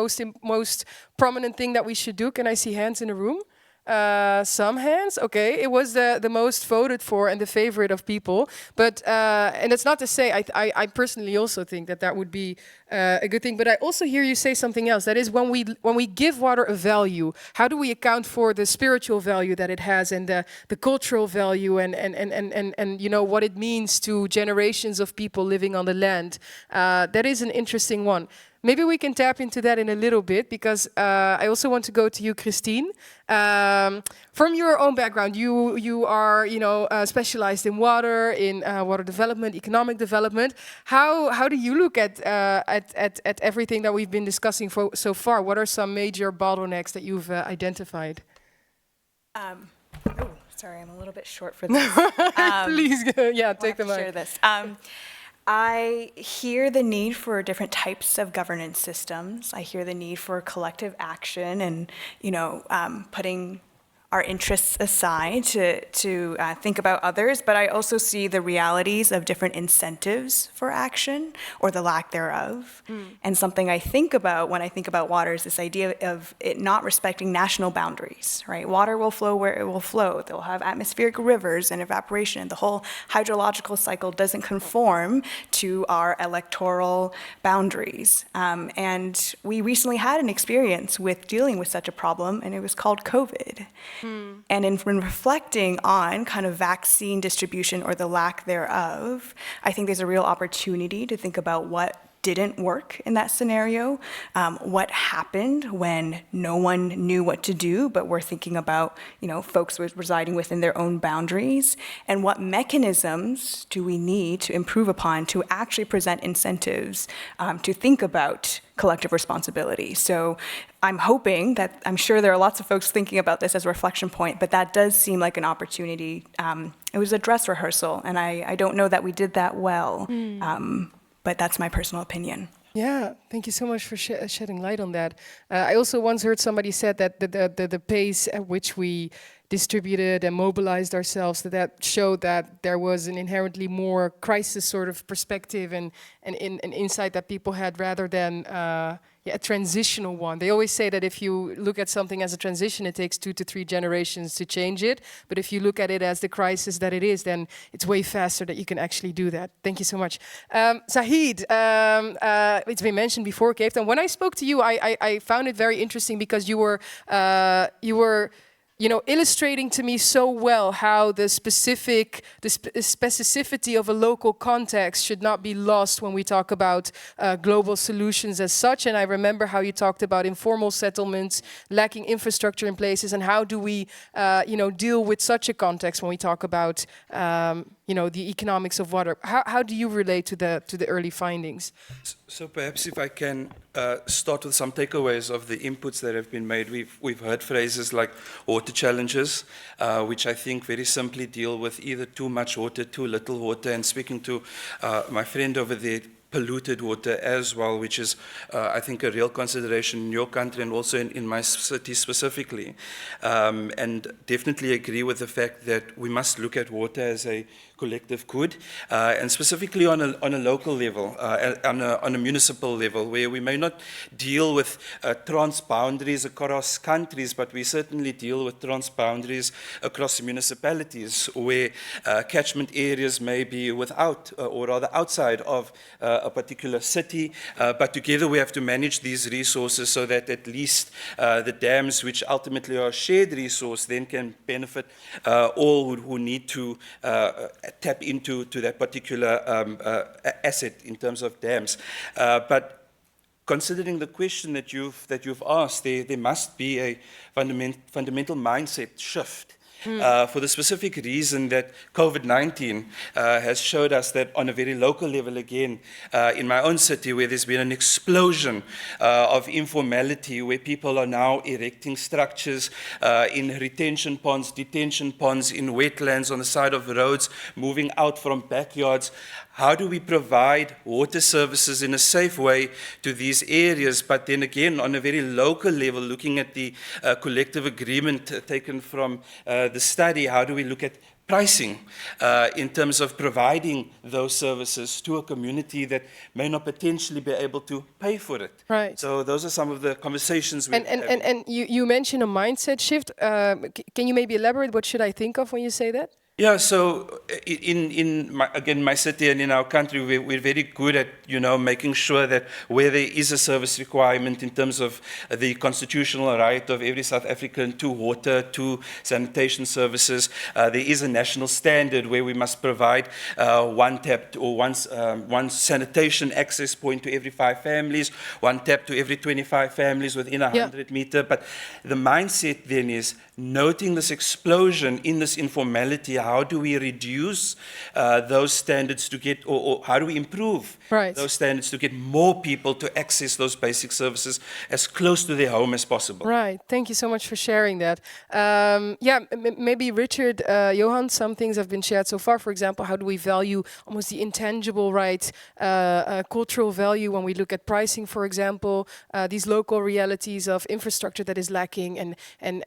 most prominent thing that we should do? Can I see hands in the room? Some hands, okay. It was the most voted for and the favorite of people. But and it's not to say I personally also think that would be a good thing. But I also hear you say something else. That is, when we give water a value, how do we account for the spiritual value that it has, and the cultural value, and you know what it means to generations of people living on the land? That is an interesting one. Maybe we can tap into that in a little bit, because I also want to go to you, Christine. From your own background, you are specialized in water, in water development, economic development. How do you look at everything that we've been discussing so far? What are some major bottlenecks that you've identified? Sorry, I'm a little bit short for this. Please, take the mic. Share this. I hear the need for different types of governance systems. I hear the need for collective action and, putting our interests aside to think about others, but I also see the realities of different incentives for action or the lack thereof. And something I think about when I think about water is this idea of it not respecting national boundaries, right? Water will flow where it will flow. They'll have atmospheric rivers and evaporation. The whole hydrological cycle doesn't conform to our electoral boundaries. And we recently had an experience with dealing with such a problem, and it was called COVID. And in reflecting on kind of vaccine distribution or the lack thereof, I think there's a real opportunity to think about what didn't work in that scenario, what happened when no one knew what to do, but we're thinking about, folks residing within their own boundaries, and what mechanisms do we need to improve upon to actually present incentives to think about collective responsibility. So I'm hoping that, I'm sure there are lots of folks thinking about this as a reflection point, but that does seem like an opportunity. It was a dress rehearsal, and I don't know that we did that well. But that's my personal opinion. Yeah, thank you so much for shedding light on that. I also once heard somebody said that the pace at which we distributed and mobilized ourselves, that showed that there was an inherently more crisis sort of perspective and insight that people had rather than a transitional one. They always say that if you look at something as a transition, it takes 2 to 3 generations to change it. But if you look at it as the crisis that it is, then it's way faster that you can actually do that. Thank you so much. Zahid, it's been mentioned before, Cape Town. When I spoke to you, I found it very interesting because you were illustrating to me so well how the specificity of a local context should not be lost when we talk about global solutions as such. And I remember how you talked about informal settlements, lacking infrastructure in places, and how do we, deal with such a context when we talk about, the economics of water. How do you relate to the early findings? So perhaps if I can start with some takeaways of the inputs that have been made. We've heard phrases like water challenges, which I think very simply deal with either too much water, too little water, and speaking to my friend over there, polluted water as well, which is, I think, a real consideration in your country and also in my city specifically. And definitely agree with the fact that we must look at water as a collective good, and specifically on a local level, on a municipal level, where we may not deal with trans-boundaries across countries, but we certainly deal with trans-boundaries across municipalities, where catchment areas may be without, or rather outside of a particular city, but together we have to manage these resources so that at least the dams, which ultimately are a shared resource, then can benefit all who need to tap into that particular asset in terms of dams. But considering the question that you've asked, there must be a fundamental mindset shift. For the specific reason that COVID-19 has showed us that on a very local level again, in my own city, where there's been an explosion of informality, where people are now erecting structures in retention ponds, detention ponds, in wetlands, on the side of roads, moving out from backyards. How do we provide water services in a safe way to these areas, but then again on a very local level, looking at the collective agreement taken from the study, how do we look at pricing in terms of providing those services to a community that may not potentially be able to pay for it? Right. So those are some of the conversations we're having. And you mentioned a mindset shift. Can you maybe elaborate? What should I think of when you say that? Yeah, so in my city and in our country, we're very good at, making sure that where there is a service requirement in terms of the constitutional right of every South African to water, to sanitation services, there is a national standard where we must provide one tap or one sanitation access point to every 5 families, one tap to every 25 families within 100 meter. But the mindset then is noting this explosion in this informality. how do we reduce those standards to get, or how do we improve Right. those standards to get more people to access those basic services as close to their home as possible. Right. Thank you so much for sharing that. Yeah, maybe Richard, Johan, some things have been shared so far. For example, how do we value almost the intangible, right, cultural value when we look at pricing, for example, these local realities of infrastructure that is lacking, and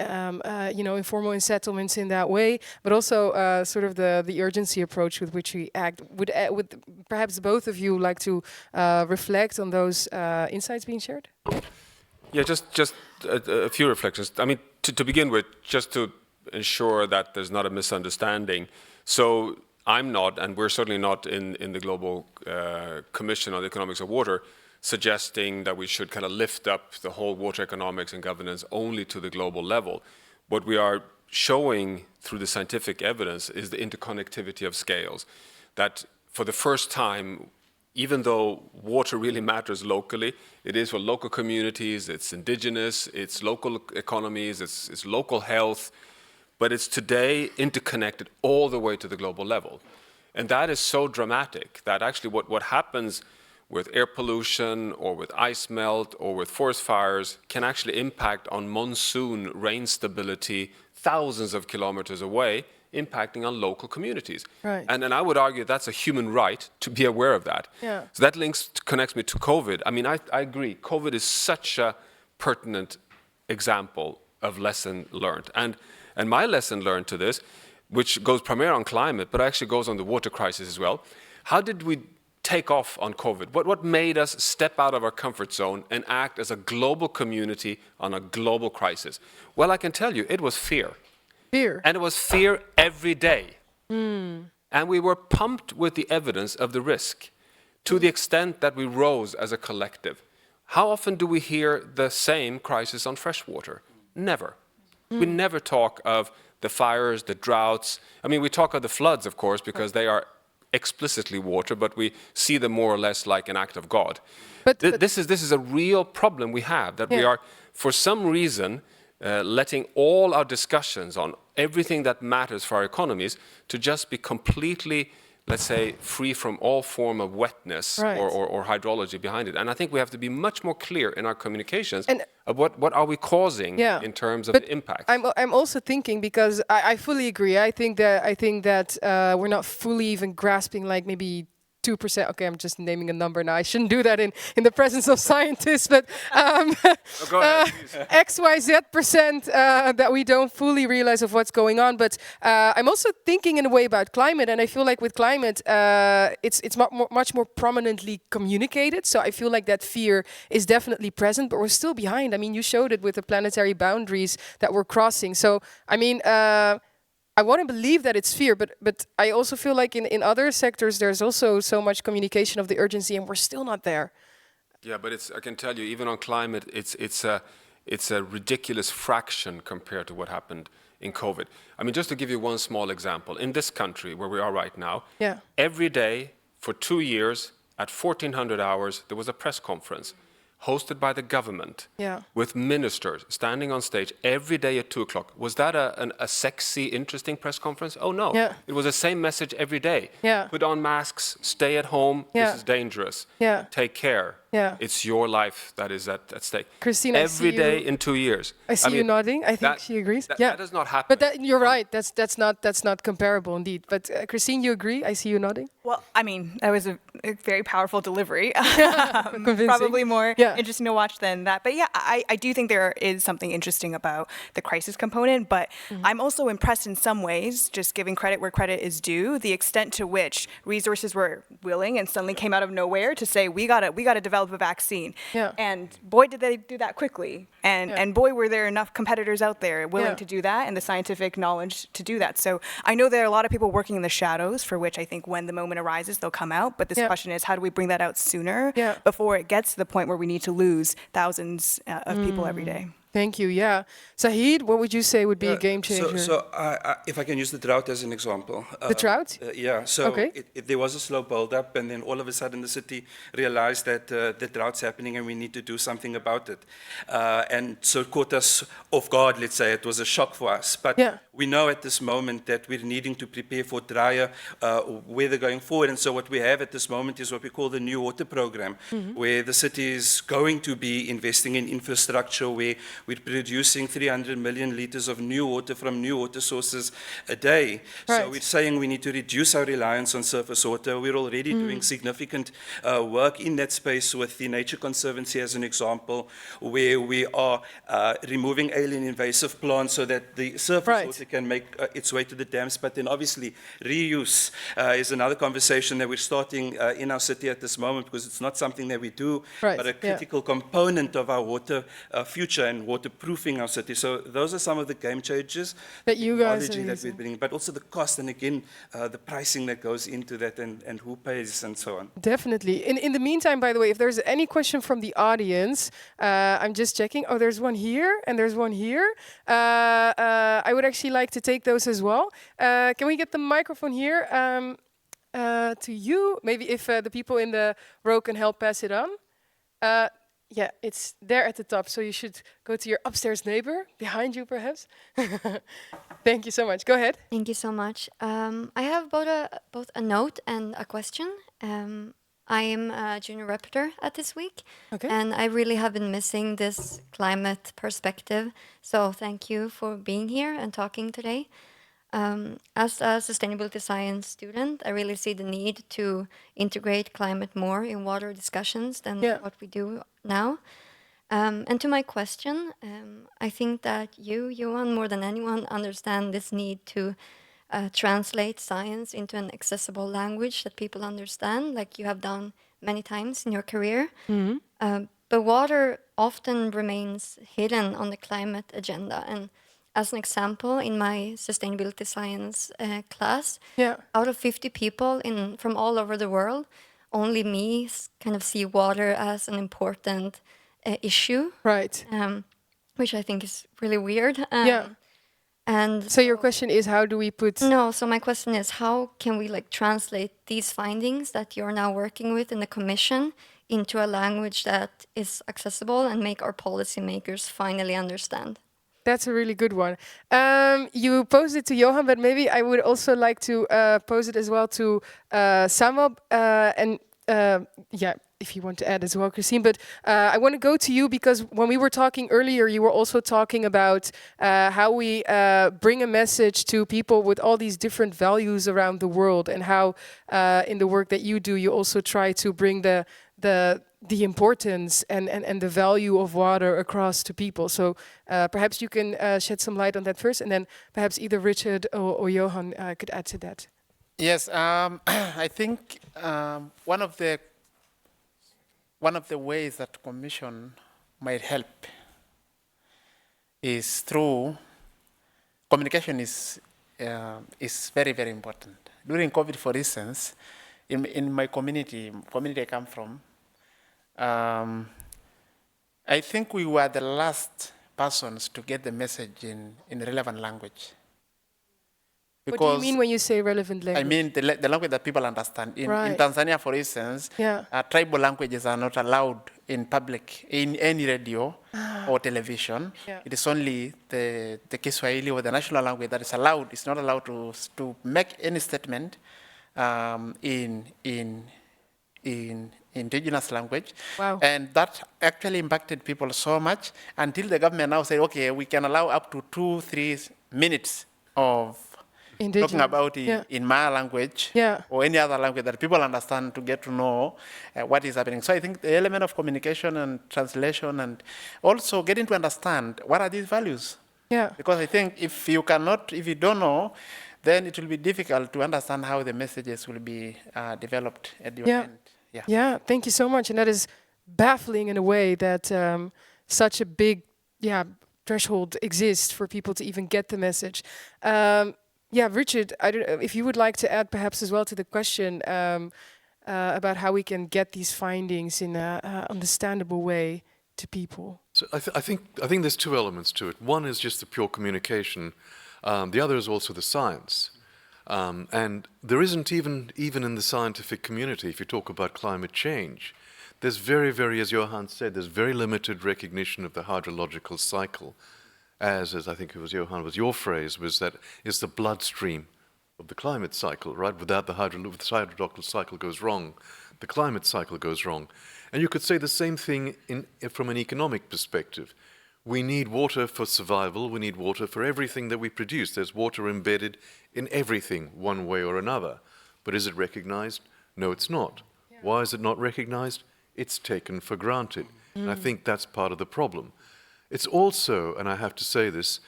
you know, informal settlements in that way, but also sort of the urgency approach with which we act. Would perhaps both of you like to reflect on those insights being shared? Yeah, just a few reflections. I mean, to begin with, just to ensure that there's not a misunderstanding. So I'm not, and we're certainly not in the Global Commission on the Economics of Water, suggesting that we should kind of lift up the whole water economics and governance only to the global level. What we are showing through the scientific evidence is the interconnectivity of scales, that for the first time, even though water really matters locally, it is for local communities, it's indigenous, it's local economies, it's local health, but it's today interconnected all the way to the global level. And that is so dramatic that actually what happens with air pollution or with ice melt or with forest fires can actually impact on monsoon rain stability thousands of kilometers away, impacting on local communities. Right. And I would argue that's a human right to be aware of that. Yeah. So that connects me to COVID. I mean, I agree. COVID is such a pertinent example of lesson learned. And my lesson learned to this, which goes primarily on climate, but actually goes on the water crisis as well. How did we take off on COVID? What made us step out of our comfort zone and act as a global community on a global crisis? Well, I can tell you, it was fear. Fear. And it was fear every day. And we were pumped with the evidence of the risk to the extent that we rose as a collective. How often do we hear the same crisis on fresh water? Never. We never talk of the fires, the droughts. I mean, we talk of the floods, of course, because they are explicitly water, but we see them more or less like an act of God. But This is a real problem we have, that we are, for some reason, letting all our discussions on everything that matters for our economies to just be completely, let's say, free from all form of wetness or hydrology behind it. And I think we have to be much more clear in our communications of what are we causing in terms of the impact. I'm also thinking, because I fully agree. I think that we're not fully even grasping, like, maybe 2%. Okay, I'm just naming a number now. I shouldn't do that in the presence of scientists, but Go ahead, XYZ% that we don't fully realize of what's going on. But I'm also thinking in a way about climate, and I feel like with climate, it's much more prominently communicated. So I feel like that fear is definitely present, but we're still behind. I mean, you showed it with the planetary boundaries that we're crossing. So I mean, I want to believe that it's fear, but I also feel like in other sectors there's also so much communication of the urgency, and we're still not there. Yeah, but I can tell you, even on climate, it's a ridiculous fraction compared to what happened in COVID. I mean, just to give you one small example, in this country where we are right now, every day for 2 years at 1400 hours, there was a press conference hosted by the government with ministers standing on stage every day at 2 o'clock. Was that a sexy, interesting press conference? Oh, no. It was the same message every day. Put on masks, stay at home, this is dangerous. Take care. It's your life that is at stake. Christine, every day in 2 years. I see you nodding. I think she agrees. That does not happen. But you're right. That's not comparable indeed. But Christine, you agree? I see you nodding. Well, I mean, that was a very powerful delivery. Convincing. Probably more interesting to watch than that. But yeah, I do think there is something interesting about the crisis component. But I'm also impressed in some ways, just giving credit where credit is due, the extent to which resources were willing and suddenly came out of nowhere to say, we gotta develop a vaccine. And boy, did they do that quickly. And boy, were there enough competitors out there willing to do that and the scientific knowledge to do that. So I know there are a lot of people working in the shadows, for which I think when the moment arises, they'll come out. But this question is, how do we bring that out sooner before it gets to the point where we need to lose thousands of people every day? Thank you. Yeah. Zahid, what would you say would be a game changer? So if I can use the drought as an example. The drought? Yeah. So there was a slow build-up, and then all of a sudden the city realized that the drought's happening and we need to do something about it. And so it caught us off guard, let's say. It was a shock for us. But we know at this moment that we're needing to prepare for drier weather going forward. And so what we have at this moment is what we call the New Water Program, where the city is going to be investing in infrastructure, where we're producing 300 million liters of new water from new water sources a day. Right. So we're saying we need to reduce our reliance on surface water. We're already doing significant work in that space with the Nature Conservancy as an example, where we are removing alien invasive plants so that the surface water can make its way to the dams. But then obviously reuse is another conversation that we're starting in our city at this moment, because it's not something that we do, but a critical component of our water future and waterproofing our city. So those are some of the game changers that you guys are that we're bringing, but also the cost and again the pricing that goes into that and who pays and so on. Definitely. In the meantime, by the way, if there's any question from the audience, I'm just checking. Oh, there's one here and there's one here. I would actually like to take those as well. Can we get the microphone here to you? Maybe if the people in the row can help pass it on. Yeah, it's there at the top, so you should go to your upstairs neighbor, behind you perhaps. Thank you so much. Go ahead. Thank you so much. I have both a note and a question. I am a junior rapporteur at this week, and I really have been missing this climate perspective. So thank you for being here and talking today. As a sustainability science student, I really see the need to integrate climate more in water discussions than what we do now. And to my question, I think that you, Johan, more than anyone, understand this need to translate science into an accessible language that people understand, like you have done many times in your career. But water often remains hidden on the climate agenda. And as an example, in my sustainability science class, out of 50 people from all over the world, only me kind of see water as an important issue. Right. Which I think is really weird. And so your question is, how do we put... No, so my question is, how can we translate these findings that you're now working with in the Commission into a language that is accessible and make our policymakers finally understand? That's a really good one. You posed it to Johan, but maybe I would also like to pose it as well to Samuel. If you want to add as well, Christine. But I want to go to you because when we were talking earlier, you were also talking about how we bring a message to people with all these different values around the world, and how in the work that you do, you also try to bring the importance and the value of water across to people. So perhaps you can shed some light on that first, and then perhaps either Richard or Johan could add to that. Yes, I think one of the ways that Commission might help is through communication. Is very, very important. During COVID, for instance, in my community I come from, I think we were the last persons to get the message in relevant language. What do you mean when you say relevant language? I mean the language that people understand. In Tanzania, for instance, tribal languages are not allowed in public, in any radio or television. It is only the Kiswahili or the national language that is allowed. It's not allowed to make any statement in indigenous language. And that actually impacted people so much until the government now said, okay, we can allow up to 2-3 minutes of talking about it in my language or any other language that people understand, to get to know what is happening. So I think the element of communication and translation, and also getting to understand what are these values. Because I think if you don't know, then it will be difficult to understand how the messages will be developed at the end. Yeah, thank you so much. And that is baffling in a way that such a big threshold exists for people to even get the message. Richard, I don't know if you would like to add perhaps as well to the question about how we can get these findings in an understandable way to people. So I think there's two elements to it. One is just the pure communication. The other is also the science. And there isn't even in the scientific community, if you talk about climate change, there's very, as Johan said, there's very limited recognition of the hydrological cycle. as I think it was Johan, was your phrase, was that is the bloodstream of the climate cycle, right? Without the hydrological cycle goes wrong, the climate cycle goes wrong. And you could say the same thing from an economic perspective. We need water for survival, we need water for everything that we produce. There's water embedded in everything, one way or another. But is it recognized? No, it's not. Yeah. Why is it not recognized? It's taken for granted. And I think that's part of the problem. It's also, and I have to say this,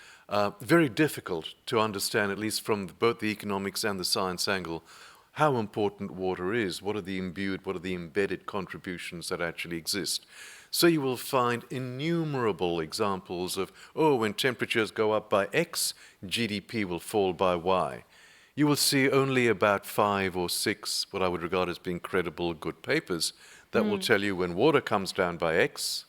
very difficult to understand, at least from both the economics and the science angle, how important water is, what are the embedded contributions that actually exist. So you will find innumerable examples of, oh, when temperatures go up by X, GDP will fall by Y. You will see only about 5 or 6, what I would regard as being credible, good papers, that will tell you when water comes down by X,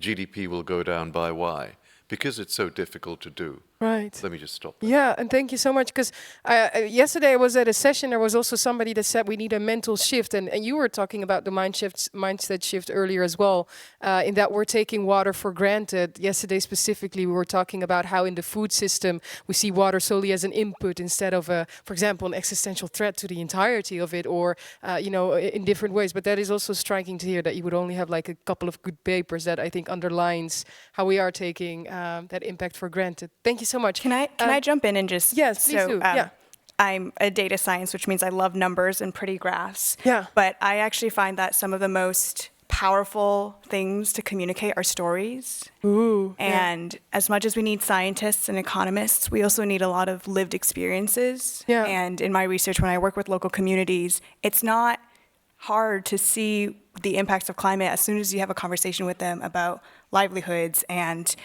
GDP will go down by Y, because it's so difficult to do. Right. Let me just stop there. Yeah, and thank you so much, because yesterday I was at a session, there was also somebody that said we need a mental shift, and you were talking about the mindset shift earlier as well, in that we're taking water for granted. Yesterday specifically we were talking about how in the food system we see water solely as an input instead of, for example, an existential threat to the entirety of it, or in different ways. But that is also striking to hear that you would only have like a couple of good papers that I think underlines how we are taking that impact for granted. Thank you so much. Can I jump in and just... Yes, please do. Yeah. I'm a data science, which means I love numbers and pretty graphs. Yeah. But I actually find that some of the most powerful things to communicate are stories. Ooh, and as much as we need scientists and economists, we also need a lot of lived experiences. Yeah. And in my research, when I work with local communities, it's not hard to see the impacts of climate as soon as you have a conversation with them about livelihoods and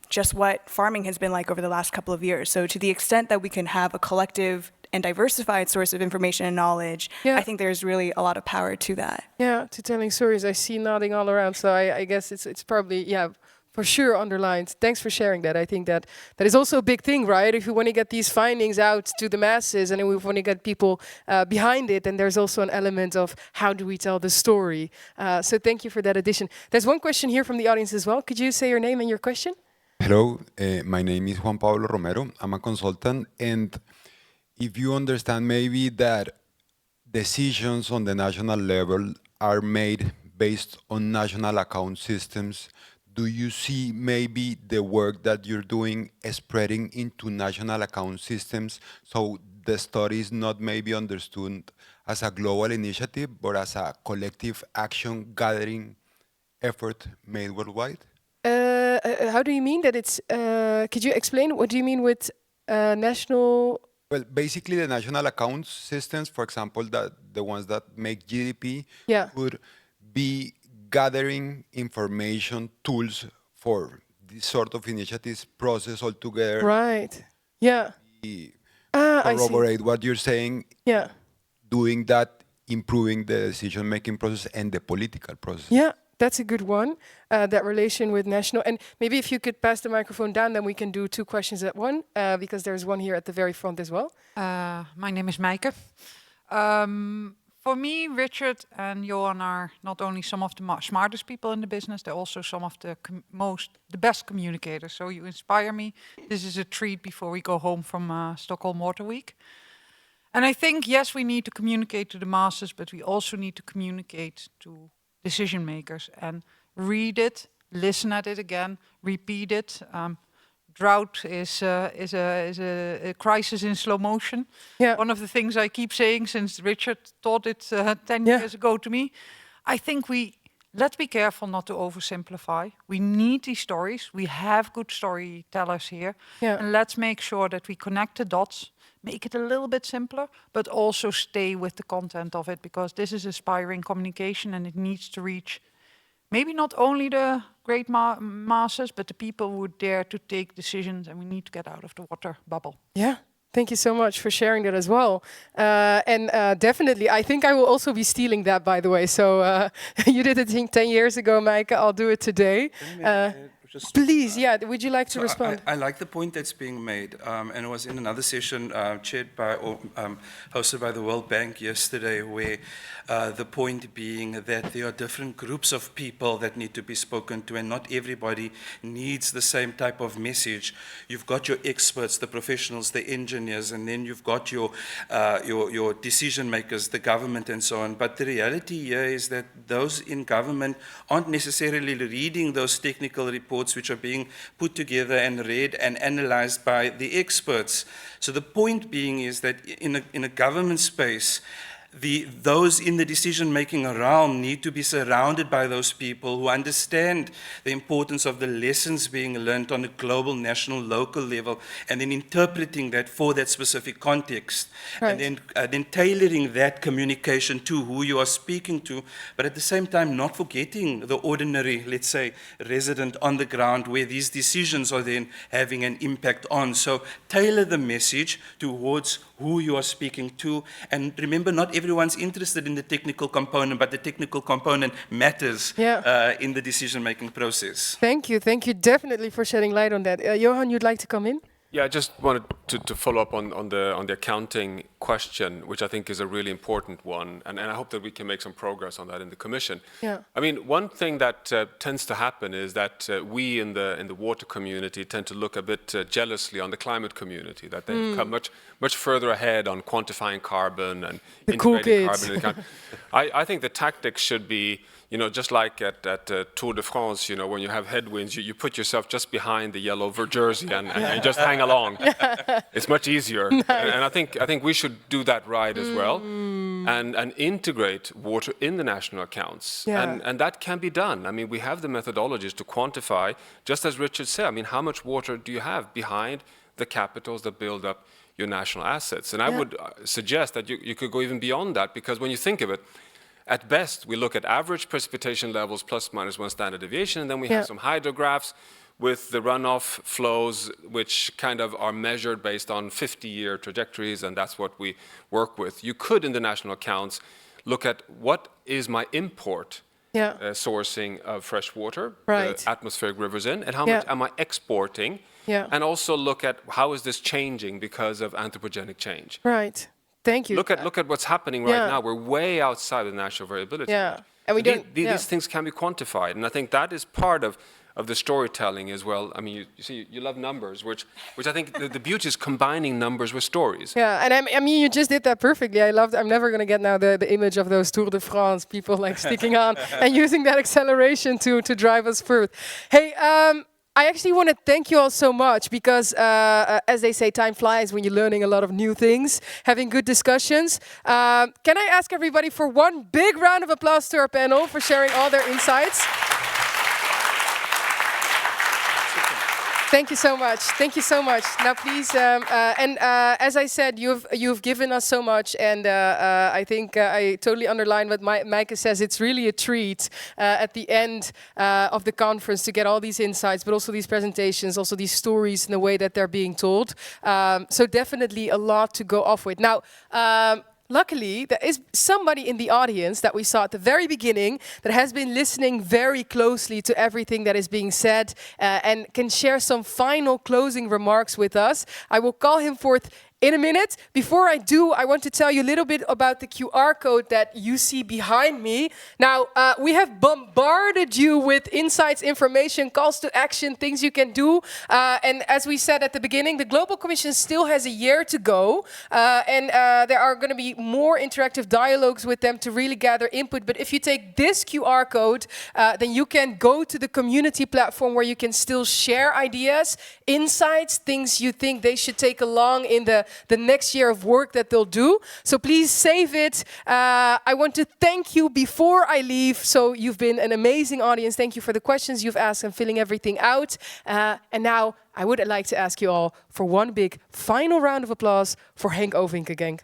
just what farming has been like over the last couple of years. So to the extent that we can have a collective and diversified source of information and knowledge, I think there's really a lot of power to that. Yeah, to telling stories. I see nodding all around, so I guess it's probably, for sure underlined. Thanks for sharing that. I think that is also a big thing, right? If you want to get these findings out to the masses and we want to get people behind it, then there's also an element of how do we tell the story. So thank you for that addition. There's one question here from the audience as well. Could you say your name and your question? Hello, my name is Juan Pablo Romero. I'm a consultant, and if you understand maybe that decisions on the national level are made based on national account systems, do you see maybe the work that you're doing spreading into national account systems, so the study is not maybe understood as a global initiative, but as a collective action gathering effort made worldwide? How do you mean that it's, could you explain what do you mean with national? Well, basically the national account systems, for example, that the ones that make GDP, would be gathering information tools for this sort of initiatives process altogether. Right. Yeah. Corroborate what you're saying. Yeah. Doing that, improving the decision-making process and the political process. Yeah. That's a good one, that relation with national. And maybe if you could pass the microphone down, then we can do 2 questions at one, because there's one here at the very front as well. My name is Meike. For me, Richard and Johan are not only some of the smartest people in the business, they're also some of the best communicators. So you inspire me. This is a treat before we go home from Stockholm Water Week. And I think, yes, we need to communicate to the masses, but we also need to communicate to decision makers and read it, listen at it again, repeat it. Drought is a crisis in slow motion. Yeah. One of the things I keep saying since Richard taught it 10 years ago to me, I think let's be careful not to oversimplify. We need these stories. We have good storytellers here. Yeah. And let's make sure that we connect the dots, make it a little bit simpler, but also stay with the content of it, because this is aspiring communication and it needs to reach maybe not only the great masses, but the people who dare to take decisions, and we need to get out of the water bubble. Yeah. Thank you so much for sharing that as well. And definitely, I think I will also be stealing that, by the way. So you did it 10 years ago, Meike. I'll do it today. just Please, yeah, would you like to So respond? I like the point that's being made, and it was in another session chaired by or hosted by the World Bank yesterday, where the point being that there are different groups of people that need to be spoken to, and not everybody needs the same type of message. You've got your experts, the professionals, the engineers, and then you've got your decision makers, the government, and so on. But the reality here is that those in government aren't necessarily reading those technical reports which are being put together and read and analyzed by the experts. So the point being is that in a government space, those in the decision-making realm need to be surrounded by those people who understand the importance of the lessons being learned on a global, national, local level, and then interpreting that for that specific context. Right. And then tailoring that communication to who you are speaking to, but at the same time not forgetting the ordinary, let's say, resident on the ground where these decisions are then having an impact on. So tailor the message towards who you are speaking to, and remember, not everyone's interested in the technical component, but the technical component matters in the decision-making process. Thank you definitely for shedding light on that. Johan, you'd like to come in? Yeah, I just wanted to follow up on the accounting question, which I think is a really important one, and I hope that we can make some progress on that in the Commission. Yeah. I mean, one thing that tends to happen is that we in the water community tend to look a bit jealously on the climate community, that they've come much further ahead on quantifying carbon and the cool integrating kids. carbon in the country. I think the tactics should be, you know, just like at Tour de France, you know, when you have headwinds, you put yourself just behind the yellow jersey and you just hang along. It's much easier. Nice. And I think we should do that right as well, and integrate water in the national accounts. Yeah. And that can be done. I mean, we have the methodologies to quantify, just as Richard said, I mean, how much water do you have behind the capitals that build up your national assets? And I would suggest that you could go even beyond that, because when you think of it, at best, we look at average precipitation levels plus minus 1 standard deviation, and then we have some hydrographs with the runoff flows, which kind of are measured based on 50-year trajectories, and that's what we work with. You could, in the national accounts, look at what is my import sourcing of fresh water, atmospheric rivers in, and how much am I exporting, and also look at how is this changing because of anthropogenic change. Right. Thank you. Look at what's happening right now. We're way outside the national variability. Yeah. And we don't, these things can be quantified, and I think that is part of the storytelling as well. I mean, you see, you love numbers, which I think the beauty is combining numbers with stories. Yeah, and I mean, you just did that perfectly. I loved. I'm never gonna get now the image of those Tour de France people like sticking on and using that acceleration to drive us through. Hey. I actually want to thank you all so much because, as they say, time flies when you're learning a lot of new things, having good discussions. Can I ask everybody for one big round of applause to our panel for sharing all their insights? Thank you so much. Thank you so much. Now, please, as I said, you've given us so much, and I think I totally underline what Maaike says. It's really a treat at the end of the conference to get all these insights, but also these presentations, also these stories in the way that they're being told. So definitely a lot to go off with. Now. Luckily, there is somebody in the audience that we saw at the very beginning that has been listening very closely to everything that is being said and can share some final closing remarks with us. I will call him forth in a minute. Before I do, I want to tell you a little bit about the QR code that you see behind me. Now, we have bombarded you with insights, information, calls to action, things you can do. And as we said at the beginning, the Global Commission still has a year to go. And there are going to be more interactive dialogues with them to really gather input. But if you take this QR code, then you can go to the community platform where you can still share ideas, insights, things you think they should take along in the next year of work that they'll do. So please save it. I want to thank you before I leave. So you've been an amazing audience. Thank you for the questions you've asked and filling everything out. And now I would like to ask you all for one big final round of applause for Henk Ovink again.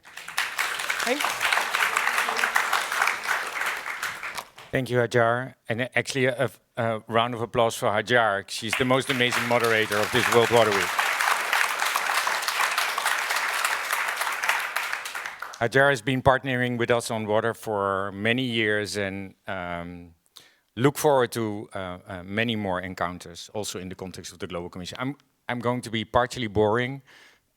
Henk? Thank you, Hajar. And actually a round of applause for Hajar. She's the most amazing moderator of this World Water Week. Hajar has been partnering with us on water for many years, and look forward to many more encounters, also in the context of the Global Commission. I'm going to be partially boring,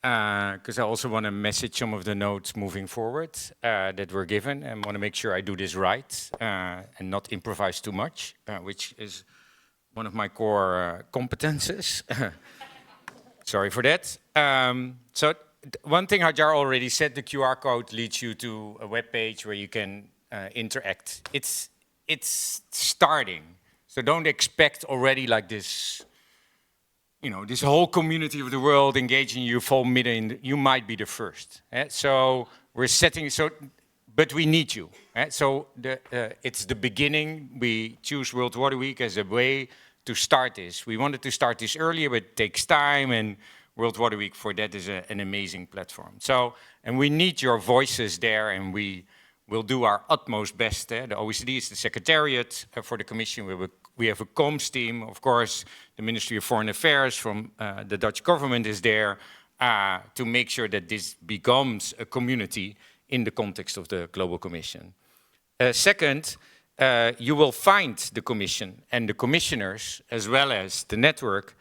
because I also want to message some of the notes moving forward that were given, and want to make sure I do this right and not improvise too much, which is one of my core competences. Sorry for that. So one thing Hajar already said, the QR code leads you to a web page where you can interact. It's starting, so don't expect already like this, you know, this whole community of the world engaging you full middle in. You might be the first. So we're setting, but we need you. So it's the beginning. We choose World Water Week as a way to start this. We wanted to start this earlier, but it takes time, and World Water Week for that is an amazing platform. So, and we need your voices there, and we will do our utmost best. The OECD is the secretariat for the Commission. We have a comms team, of course. The Ministry of Foreign Affairs from the Dutch government is there to make sure that this becomes a community in the context of the Global Commission. Second, you will find the Commission and the commissioners, as well as the network,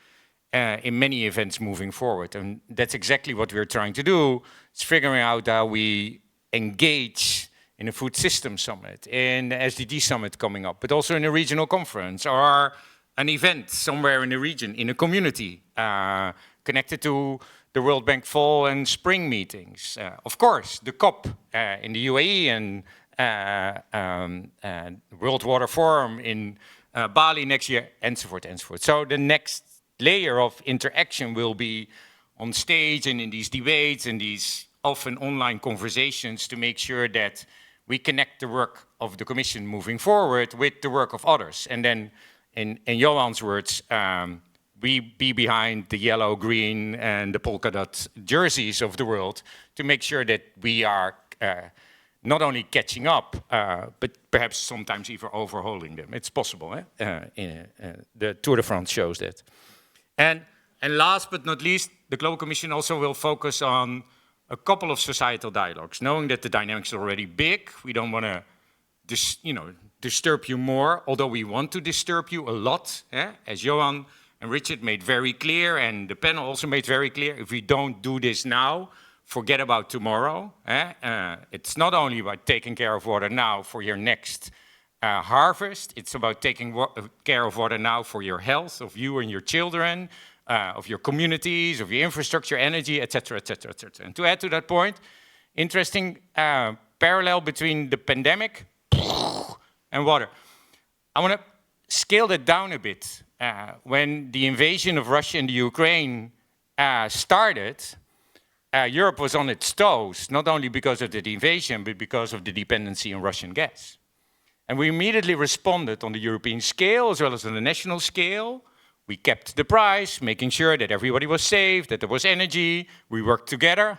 in many events moving forward. And that's exactly what we're trying to do. It's figuring out how we engage in a food system summit, in the SDG summit coming up, but also in a regional conference or an event somewhere in the region, in a community, connected to the World Bank fall and spring meetings. Of course, the COP in the UAE and World Water Forum in Bali next year, and so forth and so forth. So the next layer of interaction will be on stage and in these debates and these often online conversations to make sure that we connect the work of the Commission moving forward with the work of others. And then, in Johan's words, we be behind the yellow, green, and the polka dot jerseys of the world to make sure that we are not only catching up, but perhaps sometimes even overhauling them. It's possible. The Tour de France shows that. And last but not least, the Global Commission also will focus on a couple of societal dialogues, knowing that the dynamics are already big. We don't want to disturb you more, although we want to disturb you a lot, as Johan and Richard made very clear, and the panel also made very clear. If we don't do this now, forget about tomorrow. It's not only about taking care of water now for your next harvest, it's about taking care of water now for your health, of you and your children, of your communities, of your infrastructure, energy, etc., etc., etc. And to add to that point, interesting parallel between the pandemic and water. I want to scale that down a bit. When the invasion of Russia and the Ukraine started, Europe was on its toes, not only because of the invasion, but because of the dependency on Russian gas. And we immediately responded on the European scale as well as on the national scale. We kept the price, making sure that everybody was safe, that there was energy. We worked together,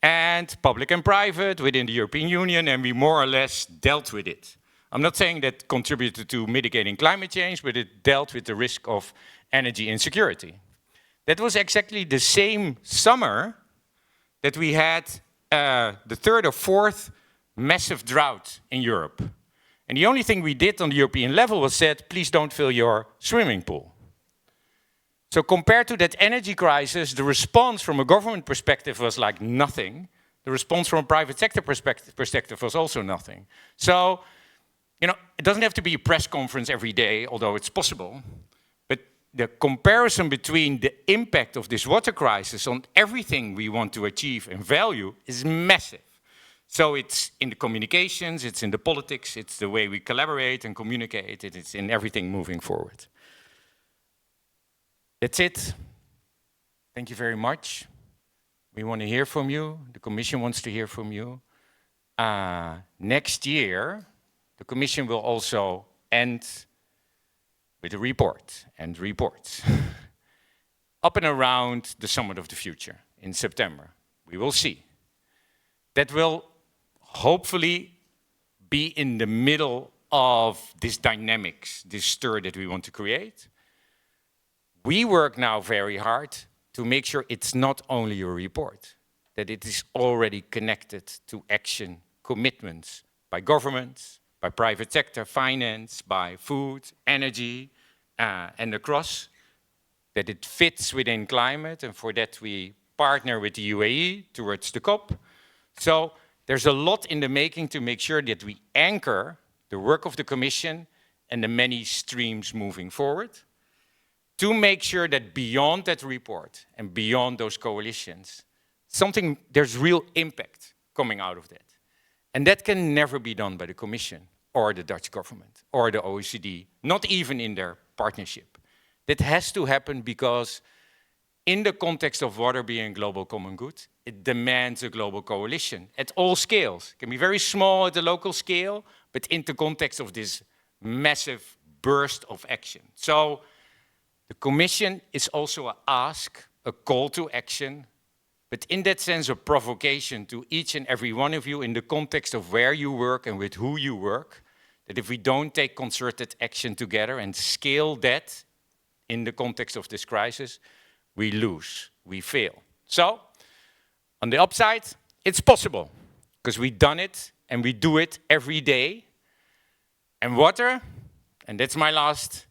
and public and private within the European Union, and we more or less dealt with it. I'm not saying that contributed to mitigating climate change, but it dealt with the risk of energy insecurity. That was exactly the same summer that we had the third or fourth massive drought in Europe. And the only thing we did on the European level was said, please don't fill your swimming pool. So compared to that energy crisis, the response from a government perspective was like nothing. The response from a private sector perspective was also nothing. So, you know, it doesn't have to be a press conference every day, although it's possible. But the comparison between the impact of this water crisis on everything we want to achieve and value is massive. So it's in the communications, it's in the politics, it's the way we collaborate and communicate, it's in everything moving forward. That's it. Thank you very much. We want to hear from you. The Commission wants to hear from you. Next year, the Commission will also end with a report and reports up and around the Summit of the Future in September. We will see. That will hopefully be in the middle of this dynamics, this stir that we want to create. We work now very hard to make sure it's not only a report, that it is already connected to action, commitments by governments, by private sector, finance, by food, energy, and across, that it fits within climate, and for that we partner with the UAE towards the COP. So there's a lot in the making to make sure that we anchor the work of the Commission and the many streams moving forward, to make sure that beyond that report and beyond those coalitions, there's real impact coming out of that. And that can never be done by the Commission or the Dutch government or the OECD, not even in their partnership. That has to happen because in the context of water being global common good, it demands a global coalition at all scales. It can be very small at the local scale, but in the context of this massive burst of action. So the Commission is also an ask, a call to action, but in that sense a provocation to each and every one of you in the context of where you work and with who you work, that if we don't take concerted action together and scale that in the context of this crisis, we lose, we fail. So, on the upside, it's possible, because we've done it and we do it every day. And water, and that's my last,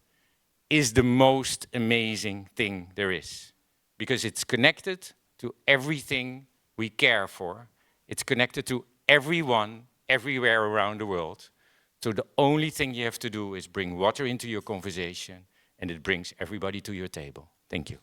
is the most amazing thing there is, because it's connected to everything we care for. It's connected to everyone, everywhere around the world. So the only thing you have to do is bring water into your conversation, and it brings everybody to your table. Thank you.